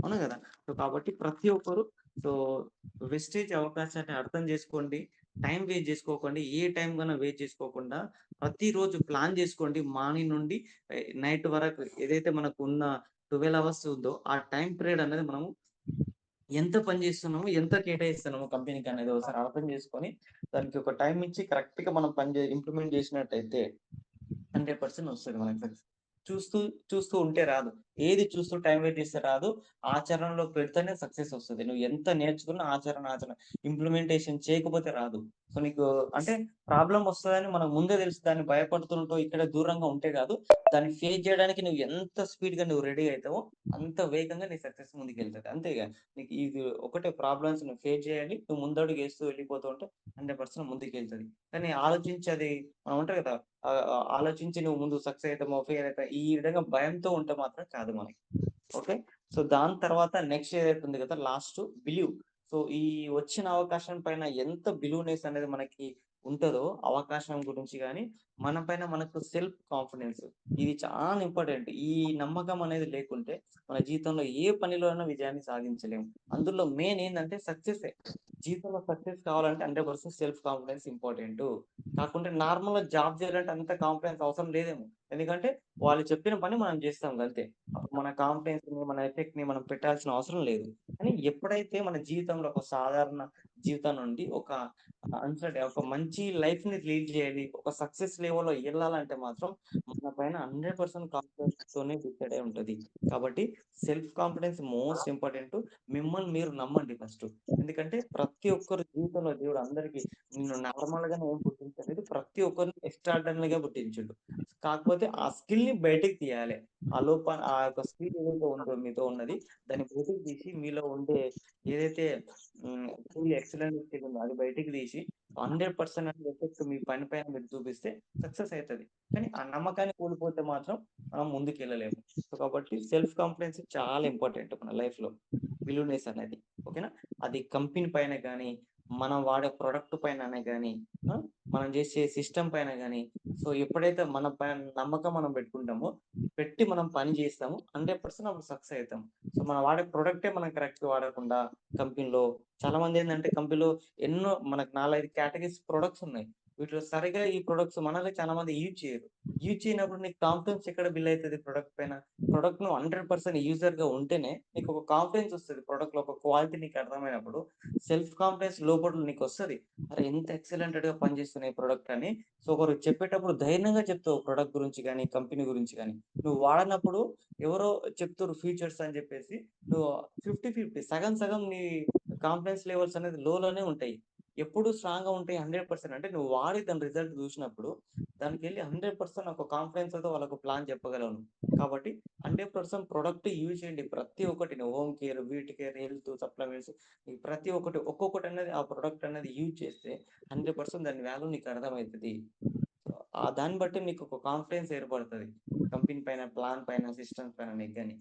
అవును గదా! సో, కాబట్టి ప్రతి ఒక్కరు సో, వెస్టేజ్ అవకాశాన్ని అర్థం జేసుకోండి. టైం వేస్ట్ జేసుకోకండి. ఏ టైం గన్నా వేస్ట్ జేసుకోకుండా ప్రతిరోజు ప్లాన్ జేసుకోండి. మార్నింగ్ నుండి నైట్ వరకు ఏదైతే మనకున్న 12 అవర్స్ ఉందో, ఆ టైమ్ పీరియడ్ అనేది మనము ఎంత పని జేస్తున్నామో, ఎంత కేటాయిస్తున్నామో కంపెనీకనేది ఒకసారి అర్థం జేసుకొని, దానికి ఒక టైమ్ ఇచ్చి కరెక్ట్‌గా మనం పని ఇంప్లిమెంట్ జేసినట్టయితే 100% వస్తది మనకి సక్సెస్. చూస్తూ, చూస్తూ ఉంటే రాదు. ఏది చూస్తూ టైమ్ వేస్ట్ చేస్తే రాదు. ఆచరణలో పెడితేనే సక్సెస్ వస్తది. నువ్వు ఎంత నేర్చుకున్నా ఆచరణ ఇంప్లిమెంటేషన్ చేయకపోతే రాదు. సో, నీకు అంటే ప్రాబ్లమ్ వస్తదని మనకు ముందే తెలుసు. దాన్ని భయపడుతుంటూ ఇక్కడ దూరంగా ఉంటే కాదు. దాన్ని ఫేస్ చేయడానికి నువ్వు ఎంత స్పీడ్‌గా నువ్వు రెడీ అయితావో, అంత వేగంగా నీ సక్సెస్ ముందుకెళ్తది. అంతేగా నీకు ఇది ఒకటే ప్రాబ్లమ్స్ నువ్వు ఫేస్ చేయాలి. నువ్వు ముందడుగేస్తూ వెళ్ళిపోతూ ఉంటే 100% ముందుకెళ్తది. కానీ ఆలోచించి అది మనం ఉంటాం కదా! ఆలోచించి నువ్వు ముందు సక్సెస్ అయితామో, ఫెయిల్ అయితా ఈ విధంగా భయంతో ఉంటే మాత్రం కాదు మనకి. ఓకే. సో, దాని తర్వాత నెక్స్ట్ ఏదైతే ఉంది కదా! Last believe. సో, ఈ వచ్చిన అవకాశం పైన ఎంత బిలీవ్‌నెస్ అనేది మనకి ఉంటదో, అవకాశం గురించి గాని, మన పైన మనకు సెల్ఫ్ కాన్ఫిడెన్స్ ఇది చాలా ఇంపార్టెంట్. ఈ నమ్మకం అనేది లేకుంటే, మన జీవితంలో ఏ పనిలోనైనా విజయాన్ని సాధించలేము. అందులో మెయిన్ ఏందంటే సక్సెసే. జీవితంలో సక్సెస్ కావాలంటే 100% సెల్ఫ్ కాన్ఫిడెన్స్ ఇంపార్టెంటు. కాకుంటే నార్మల్‌గా జాబ్ చేయాలంటే అంత కాన్ఫిడెన్స్ అవసరం లేదేమో! ఎందుకంటే, వాళ్ళు చెప్పిన పని మనం చేస్తాం గంతే. అప్పుడు మన కాన్ఫిడెన్స్‌ని, మన ఎఫెక్ట్‌ని మనం పెట్టాల్సిన అవసరం లేదు. కానీ ఎప్పుడైతే మన జీవితంలో ఒక సాధారణ జీవితం నుండి ఒక ఒక మంచి లైఫ్‌ని లీడ్ చేయాలి. ఒక సక్సెస్ లెవెల్‌లో ఎళ్ళాలంటే మాత్రం మన పైన 100% కాన్ఫిడెన్స్‌తోనే డిసైడ్ అయి ఉంటది. కాబట్టి సెల్ఫ్ కాన్ఫిడెన్స్ మోస్ట్ ఇంపార్టెంటు. మిమ్మల్ని మీరు నమ్మండి ఫస్టు. ఎందుకంటే ప్రతి ఒక్కరి జీవితంలో దేవుడు అందరికి నిన్ను నార్మల్‌గానే ఏం పుట్టించలేదు. ప్రతి ఒక్కరిని ఎక్స్ట్రార్డినరీగా పుట్టించిండు. కాకపోతే ఆ స్కిల్‌ని బయటికి తీయాలె. ఆ యొక్క స్కిల్ ఏదైతే ఉందో మీతో ఉన్నది, దాన్ని బయటికి తీసి మీలో ఉండే ఏదైతే స్కిల్ ఎక్సలెంట్ స్కిల్ ఉందో అది బయటికి తీసి 100% అనేది ఎఫెక్ట్ మీ పని పైన మీరు చూపిస్తే సక్సెస్ అయితది. కానీ ఆ నమ్మకాన్ని కోల్పోతే మాత్రం మనం ముందుకెళ్ళలేము. సో, కాబట్టి సెల్ఫ్ కాన్ఫిడెన్స్ చాలా ఇంపార్టెంట్ మన లైఫ్‌లో. బిలీవ్‌నెస్ అనేది. ఓకేనా? అది కంపెనీ పైన గాని, మనం వాడే ప్రొడక్ట్ పైననే గాని, ఆ! మనం చేసే సిస్టమ్ పైన గాని, సో, ఎప్పుడైతే మన పైన నమ్మకం మనం పెట్టుకుంటామో, పెట్టి మనం పని చేస్తామో 100% అప్పుడు సక్సెస్ అయితాం. సో, మనం వాడే ప్రొడక్టే మనం కరెక్ట్‌గా వాడకుండా కంపెనీలో చాలామందేందంటే కంపెనీలో ఎన్నో మనకు 4, 5 కేటగరీస్ ప్రొడక్ట్స్ ఉన్నాయి. వీటిలో సరిగ్గా ఈ ప్రొడక్ట్స్ మనల్ని చాలా మంది యూజ్ చేయరు. యూజ్ చేయనప్పుడు నీకు కాన్ఫిడెన్స్ ఎక్కడ బిల్డ్ అయితది ప్రొడక్ట్ పైన? ప్రొడక్ట్ నువ్వు 100% యూజర్‌గా ఉంటేనే నీకొక కాన్ఫిడెన్స్ ఒస్తది. ప్రొడక్ట్‌లో ఒక క్వాలిటీ నీకు అర్థమైనప్పుడు సెల్ఫ్ కాన్ఫిడెన్స్ లోపట నీకొస్తది. అరే! ఇంత ఎక్సలెంటెడ్‌గా పనిచేస్తున్నాయి ఈ ప్రొడక్ట్ అని. సో, ఒకరు చెప్పేటప్పుడు ధైర్యంగా చెప్తావు ప్రొడక్ట్ గురించి గాని, కంపెనీ గురించి గాని. నువ్వు వాడనప్పుడు ఎవరో చెప్తుర్రు ఫీచర్స్ అని జెప్పేసి నువ్వు 50, 50 సగం సగం నీ కాన్ఫిడెన్స్ లెవెల్స్ అనేది లోనే ఉంటాయి. ఎప్పుడు స్ట్రాంగ్‌గా ఉంటాయి 100% అంటే నువ్వు వాడి దాని రిజల్ట్ జూసినప్పుడు దానికెళ్ళి 100% ఒక కాన్ఫిడెన్స్‌తో వాళ్ళకు ప్లాన్ చెప్పగలవు నువ్వు. కాబట్టి 100% ప్రొడక్ట్ యూజ్ చేయండి. ప్రతి ఒక్కటి నువ్వు home care, beauty care, health supplements ఈ ప్రతి ఒక్కటి ఒక్కొక్కటి అనేది ఆ ప్రొడక్ట్ అనేది యూజ్ చేస్తే 100% దాని వాల్యూ నీకు అర్థమైతది. దాన్ని బట్టి నీకు ఒక కాన్ఫిడెన్స్ ఏర్పడతది. కంపెనీ పైన, ప్లాన్ పైన, సిస్టమ్స్ పైన నీకు గాని.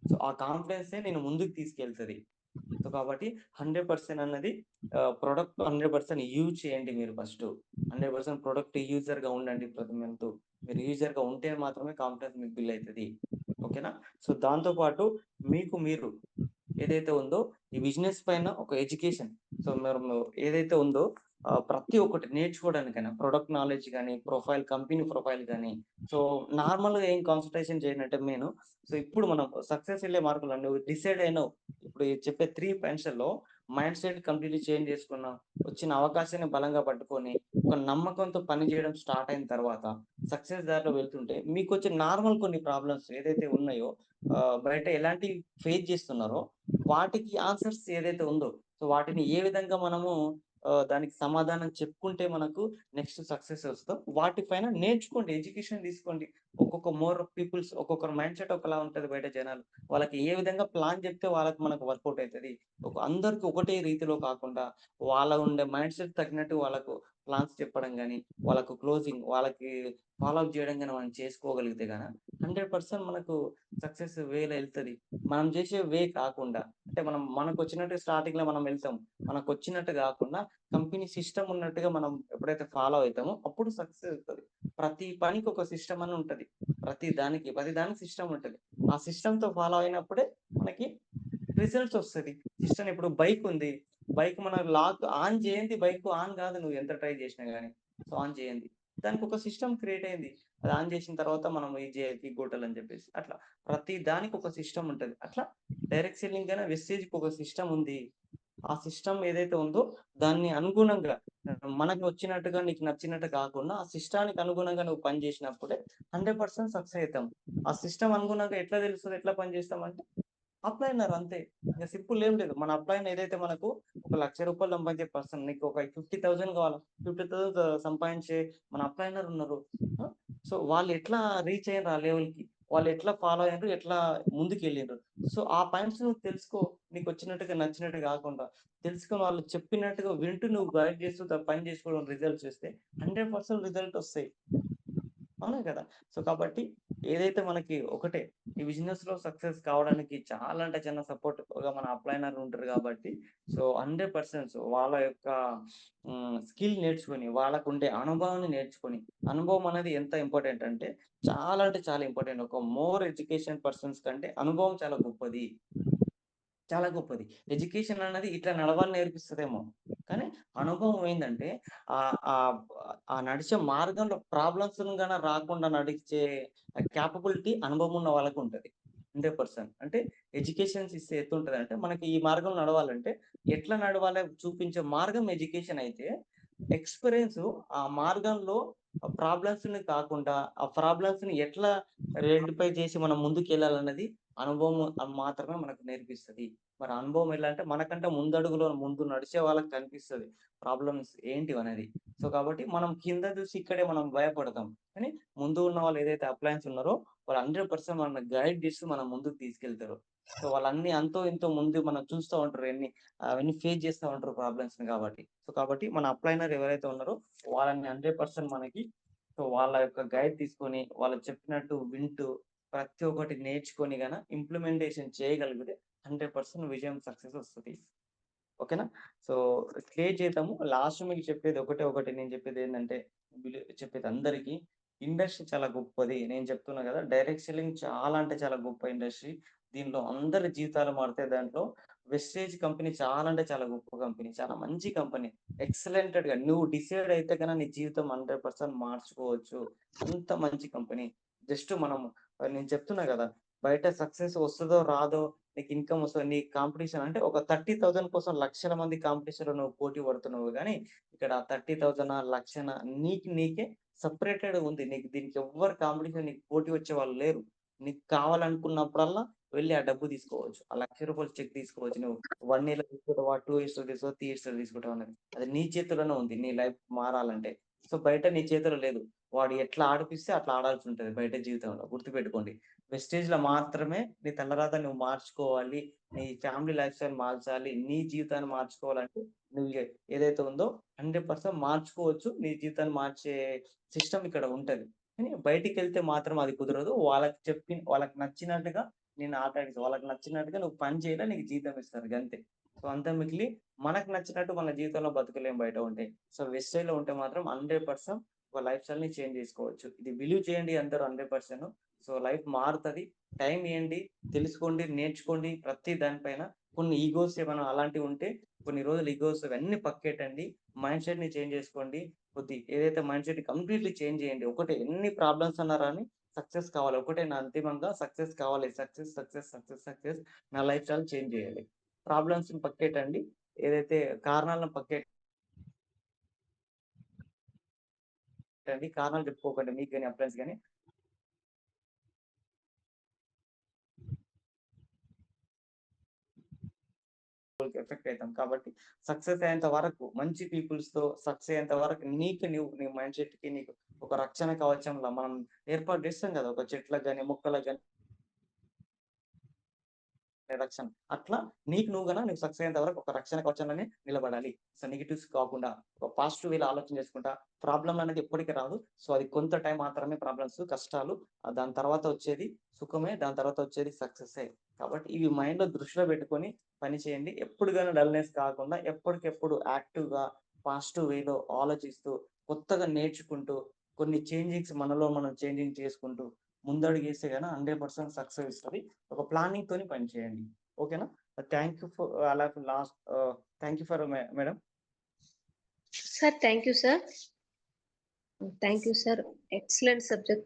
సో, ఆ కాన్ఫిడెన్సే నిన్ను ముందుకు తీసుకెళ్తది. సో, కాబట్టి 100% అన్నది ప్రొడక్ట్ 100% యూజ్ చేయండి మీరు ఫస్టు. 100% ప్రొడక్ట్ యూజర్‌గా ఉండండి ప్రతి మంతు. మీరు యూజర్‌గా ఉంటే మాత్రమే కాన్ఫిడెన్స్ మీకు బిల్డ్ అయితది. ఓకేనా? సో, దాంతో పాటు మీకు మీరు ఏదైతే ఉందో ఈ బిజినెస్ పైన ఒక ఎడ్యుకేషన్. సో, మనము ఏదైతే ఉందో ప్రతి ఒక్కటి నేర్చుకోవడానికైనా ప్రొడక్ట్ నాలెడ్జ్ గాని, కంపెనీ ప్రొఫైల్ గాని, సో, నార్మల్‌గా ఏం కాన్సంట్రేషన్ చేయనంటే సో, ఇప్పుడు మనం సక్సెస్ వెళ్ళే మార్గంలో నువ్వు డిసైడ్ అయినావు. ఇప్పుడు ఈ చెప్పే 3 పాయింట్స్‌లలో మైండ్ సెట్ కంప్లీట్‌లీ చేంజ్ చేసుకున్నాం. వచ్చిన అవకాశాన్ని బలంగా పట్టుకొని, ఒక నమ్మకంతో పని చేయడం స్టార్ట్ అయిన తర్వాత, సక్సెస్ దారిలో వెళ్తుంటే, మీకొచ్చే నార్మల్ కొన్ని ప్రాబ్లమ్స్ ఏదైతే ఉన్నాయో, బయట ఎలాంటివి ఫేస్ చేస్తున్నారో, వాటికి ఆన్సర్స్ ఏదైతే ఉందో, సో, వాటిని ఏ విధంగా మనము దానికి సమాధానం చెప్పుకుంటే మనకు నెక్స్ట్ సక్సెస్ వస్తదో, వాటి పైన నేర్చుకోండి. ఎడ్యుకేషన్ తీసుకోండి. ఒక్కొక్క మోర్ పీపుల్స్ ఒక్కొక్కరి మైండ్ సెట్ ఒకలా ఉంటది బయట జనాలు. వాళ్ళకి ఏ విధంగా ప్లాన్ చెప్తే వాళ్ళకి మనకు వర్కౌట్ అయితది. అందరికి ఒకటే రీతిలో కాకుండా, వాళ్ళ ఉండే మైండ్ సెట్ తగ్గినట్టు వాళ్ళకు ప్లాన్స్ చెప్పడం గాని, వాళ్ళకు క్లోజింగ్ వాళ్ళకి ఫాలో అప్ చేయడం గాని మనం చేసుకోగలిగితే 100% మనకు సక్సెస్ వేలో ఎళ్తది. మనం చేసే వే కాకుండా, అంటే మనకొచ్చినట్టు స్టార్టింగ్‌లో మనం వెళ్తాం. మనకొచ్చినట్టు గాకుండా కంపెనీ సిస్టమ్ ఉన్నట్టుగా మనం ఎప్పుడైతే ఫాలో అయితామో అప్పుడు సక్సెస్ అవుతది. ప్రతి పనికి ఒక సిస్టమ్ అని ఉంటది. ప్రతి దానికి సిస్టమ్ ఉంటది. ఆ సిస్టమ్‌తో ఫాలో అయినప్పుడే మనకి రిజల్ట్స్ ఒస్తది. సిస్టమ్ ఇప్పుడు బైక్ ఉంది. బైక్ మనం లాక్ ఆన్ చేయంది బైక్ ఆన్ గాదు నువ్వు ఎంత ట్రై చేసినా గాని. సో, ఆన్ చేయంది. దానికొక సిస్టమ్ క్రియేట్ అయింది. అది ఆన్ చేసిన తర్వాత మనం ఇది చేయాలి, కొట్టాలని చెప్పేసి. అట్లా ప్రతి దానికి ఒక సిస్టమ్ ఉంటది. అట్లా డైరెక్ట్ సెల్లింగ్ అయినా వెస్టేజ్‌కి ఒక సిస్టమ్ ఉంది. ఆ సిస్టమ్ ఏదైతే ఉందో దాన్ని అనుగుణంగా మనకు వచ్చినట్టుగా నీకు నచ్చినట్టు కాకుండా, ఆ సిస్టానికి అనుగుణంగా నువ్వు పని చేసినప్పుడే 100% సక్సెస్ అయితాం. ఆ సిస్టమ్ అనుగుణంగా ఎట్లా తెలుస్తది? ఎట్లా పని చేస్తామంటే అప్లైనర్ అంతే. ఇంక సింపుల్ ఏం లేదు. మన అప్లైన్ ఏదైతే మనకు ఒక రూ. 1,00,000 సంపాదించే పర్సన్ నీకు ఒక 50,000 కావాలా? 50,000 సంపాదించే మన అప్లైనర్ ఉన్నారు. ఆ! సో, వాళ్ళు ఎట్లా రీచ్ అయ్యిండ్రు ఆ లెవెల్‌కి? వాళ్ళు ఎట్లా ఫాలో అయ్యిండ్రు? ఎట్లా ముందుకెళ్ళిండ్రు? సో, ఆ పాయింట్స్ నువ్వు తెలుసుకో. నీకొచ్చినట్టుగా నచ్చినట్టు కాకుండా. తెలుసుకొని వాళ్ళు చెప్పినట్టుగా వింటూ నువ్వు గైడ్ చేస్తూ పని చేసుకోవడం రిజల్ట్స్ చూస్తే 100% రిజల్ట్ ఒస్తాయి. అవునా కదా! సో, కాబట్టి ఏదైతే మనకి ఒకటే ఈ బిజినెస్‌లో సక్సెస్ కావడానికి చాలా అంటే చాలా సపోర్ట్‌గా మన అప్లైనర్ ఉంటారు కాబట్టి, సో, 100% వాళ్ళ యొక్క స్కిల్ నేర్చుకొని, వాళ్ళకుండే అనుభవాన్ని నేర్చుకొని, అనుభవం అనేది ఎంత ఇంపార్టెంట్ అంటే చాలా అంటే చాలా ఇంపార్టెంట్. ఒక మోర్ ఎడ్యుకేషన్ పర్సన్స్ కంటే అనుభవం చాలా గొప్పది. చాలా గొప్పది. ఎడ్యుకేషన్ అన్నది ఇట్లా నడవాలని నేర్పిస్తదేమో. కానీ అనుభవం ఏందంటే ఆహ్, ఆ నడిచే మార్గంలో ప్రాబ్లమ్స్‌ను రాకుండా నడిచే కేపబిలిటీ అనుభవం ఉన్న వాళ్ళకుంటది. 100% అంటే ఎడ్యుకేషన్స్ ఇస్తే ఎట్లుంటదంటే, మనకి ఈ మార్గంలో నడవాలంటే ఎట్లా నడవాలో చూపించే మార్గం ఎడ్యుకేషన్ అయితే, ఎక్స్‌పీరియన్సు ఆ మార్గంలో ప్రాబ్లమ్స్‌ని కాకుండా, ఆ ప్రాబ్లమ్స్‌ని ఎట్లా రెక్టిఫై చేసి మనం ముందుకెళ్ళాలన్నది అనుభవం మాత్రమే మనకు నేర్పిస్తది. మరి అనుభవం ఎలా అంటే మనకంటే ముందడుగులో ముందు నడిచే వాళ్ళకి కనిపిస్తది. ప్రాబ్లమ్స్ ఏంటివనేది. సో, కాబట్టి మనం కింద చూసి ఇక్కడే మనం భయపడతాం. కానీ ముందు ఉన్న వాళ్ళు ఏదైతే అప్లయన్స్ ఉన్నారో వాళ్ళు 100% మనల్ని గైడ్ చేస్తూ మనం ముందుకు తీసుకెళ్తారు. సో, వాళ్ళన్నీ అంతో ఇంతో ముందు మనం చూస్తా ఉంటారు. అవన్నీ ఫేస్ చేస్తా ఉంటారు ప్రాబ్లమ్స్‌ని కాబట్టి. సో, కాబట్టి మన అప్లైనర్ ఎవరైతే ఉన్నారో వాళ్ళని 100% మనకి సో, వాళ్ళ యొక్క గైడ్ తీసుకొని వాళ్ళు చెప్పినట్టు వింటూ ప్రతి ఒక్కటి నేర్చుకొని ఇంప్లిమెంటేషన్ చేయగలిగితే 100% విజయం సక్సెస్ వస్తది. ఓకేనా? సో, క్రియేట్ చేద్దాము. లాస్ట్ మీకు చెప్పేది ఒకటే ఒకటి నేను చెప్పేదేందంటే, చెప్పేది అందరికి ఇండస్ట్రీ చాలా గొప్పది. నేను చెప్తున్నా గదా! డైరెక్ట్ సెల్లింగ్ చాలా అంటే చాలా గొప్ప ఇండస్ట్రీ. దీనిలో అందరి జీవితాలు మారుతాయి దాంట్లో. వెస్టేజ్ కంపెనీ చాలా అంటే చాలా గొప్ప కంపెనీ. చాలా మంచి కంపెనీ. ఎక్సలెంటెడ్‌గా నువ్వు డిసైడ్ అయితే నీ జీవితం 100% మార్చుకోవచ్చు. అంత మంచి కంపెనీ. జస్ట్ మనము నేను చెప్తున్నా గదా! బయట సక్సెస్ వస్తదో రాదో నీకు ఇన్‌కమ్ వస్తది. నీ కాంపిటీషన్ అంటే ఒక 30,000 కోసం లక్షల మంది కాంపిటీషన్‌లో నువ్వు పోటీ పడుతున్నావు గానీ, ఇక్కడ 30,000 లక్షన నీకు నీకే సెపరేటెడ్ ఉంది. నీకు దీనికి ఎవ్వరు కాంపిటీషన్ నీకు పోటీ వచ్చేవాళ్ళు లేరు. నీకు కావాలనుకున్నప్పుడల్లా వెళ్లి ఆ డబ్బు తీసుకోవచ్చు. ఆ రూ. 1,00,000 చెక్ తీసుకోవచ్చు నువ్వు. 1 ఇయర్‌లో తీసుకుంటావా? 2 ఇయర్స్‌లో తీసుకుంటావా? 3 ఇయర్స్‌లో తీసుకుంటావా అన్నది. అది నీ చేతిలోనే ఉంది. నీ లైఫ్ మారాలంటే. సో, బయట నీ చేతిలో లేదు. వాడు ఎట్లా ఆడిపిస్తే అట్లా ఆడాల్సుంటది బయట జీవితంలో. గుర్తుపెట్టుకోండి. వెస్టేజ్‌లో మాత్రమే నీ తలరాత నువ్వు మార్చుకోవాలి. నీ ఫ్యామిలీ లైఫ్ స్టైల్ మార్చాలి. నీ జీవితాన్ని మార్చుకోవాలంటే నువ్వు ఏదైతే ఉందో 100% మార్చుకోవచ్చు. నీ జీవితాన్ని మార్చే సిస్టమ్ ఇక్కడ ఉంటది. కానీ బయటికెళ్తే మాత్రం అది కుదరదు. వాళ్ళకి నచ్చినట్టుగా నిన్ను వాళ్ళకి నచ్చినట్టుగా నువ్వు పని చేయాలి. నీకు జీతం ఇస్తారు గంతే. సో, అంతా మిగిలి మనకు నచ్చినట్టు మన జీవితంలో బతకలేం బయట ఉంటే. సో, వెస్టేజ్‌లో ఉంటే మాత్రం 100% ఒక లైఫ్ స్టైల్‌ని చేంజ్ చేసుకోవచ్చు. ఇది బిలీవ్ చేయండి అందరూ 100%. So, life మారుతది. టైం ఇయ్యండి, తెలుసుకోండి, నేర్చుకోండి ప్రతి దానిపైన. కొన్ని ఈగోస్ ఏమైనా అలాంటివుంటే కొన్ని రోజులు ఈగోస్ అవన్నీ పక్కెట్టండి. మైండ్ సెట్‌ని చేంజ్ చేసుకోండి. ఏదైతే మైండ్ సెట్ కంప్లీట్‌లీ చేంజ్ చేయండి. ఒకటే ఎన్ని ప్రాబ్లమ్స్ అన్నా రాని సక్సెస్ కావాలి. ఒకటే నా అంతిమంగా సక్సెస్ కావాలి. Success, success, success, success. నా లైఫ్ స్టైల్ చేంజ్ చేయాలి. ప్రాబ్లమ్స్‌ని పక్కెట్టండి. ఏదైతే కారణాలను పక్కేట్టండి. కారణాలు చెప్పుకోకండి మీకు గాని, అప్లయన్స్ గాని. ఎఫెక్ట్ అయితాం. కాబట్టి సక్సెస్ అయ్యేంత వరకు మంచి పీపుల్స్‌తో సక్సెస్ అయ్యేంత వరకు నీకు నువ్వు నీ మైండ్ సెట్‌కి నీకు ఒక రక్షణ కవచంలా మనం ఏర్పాటు చేస్తాం కదా! ఒక చెట్లకు గాని, మొక్కలకు గాని రక్షణ. అట్లా నీకు నువ్వు సక్సెస్ అయ్యేంత వరకు ఒక రక్షణ కవచంలోనే నిలబడాలి. సో, నెగెటివ్స్ కాకుండా ఒక పాజిటివ్ వేలో ఆలోచన చేసుకుంటా ప్రాబ్లమ్ అనేది ఎప్పటికి రాదు. సో, అది కొంత టైం మాత్రమే ప్రాబ్లమ్స్, కష్టాలు. దాని తర్వాత వచ్చేది సుఖమే. దాని తర్వాత వచ్చేది సక్సెస్సే. కాబట్టి ఇవి మైండ్‌లో దృష్టిలో పెట్టుకొని పని చేయండి. ఎప్పుడు గాని డల్‌నెస్ కాకుండా ఎప్పటికెప్పుడు యాక్టివ్‌గా, పాజిటివ్ వేలో ఆలోచిస్తూ, కొత్తగా నేర్చుకుంటూ, కొన్ని చేంజింగ్స్ మనలో మనం చేంజింగ్ చేసుకుంటూ ముందడుగేస్తే గాన 100% సక్సెస్ ఇస్తది. ఒక ప్లానింగ్‌తోని పని చేయండి. ఓకేనా? Thank you for thank you for madam. Sir, thank you, sir. Thank you, sir. Excellent subject.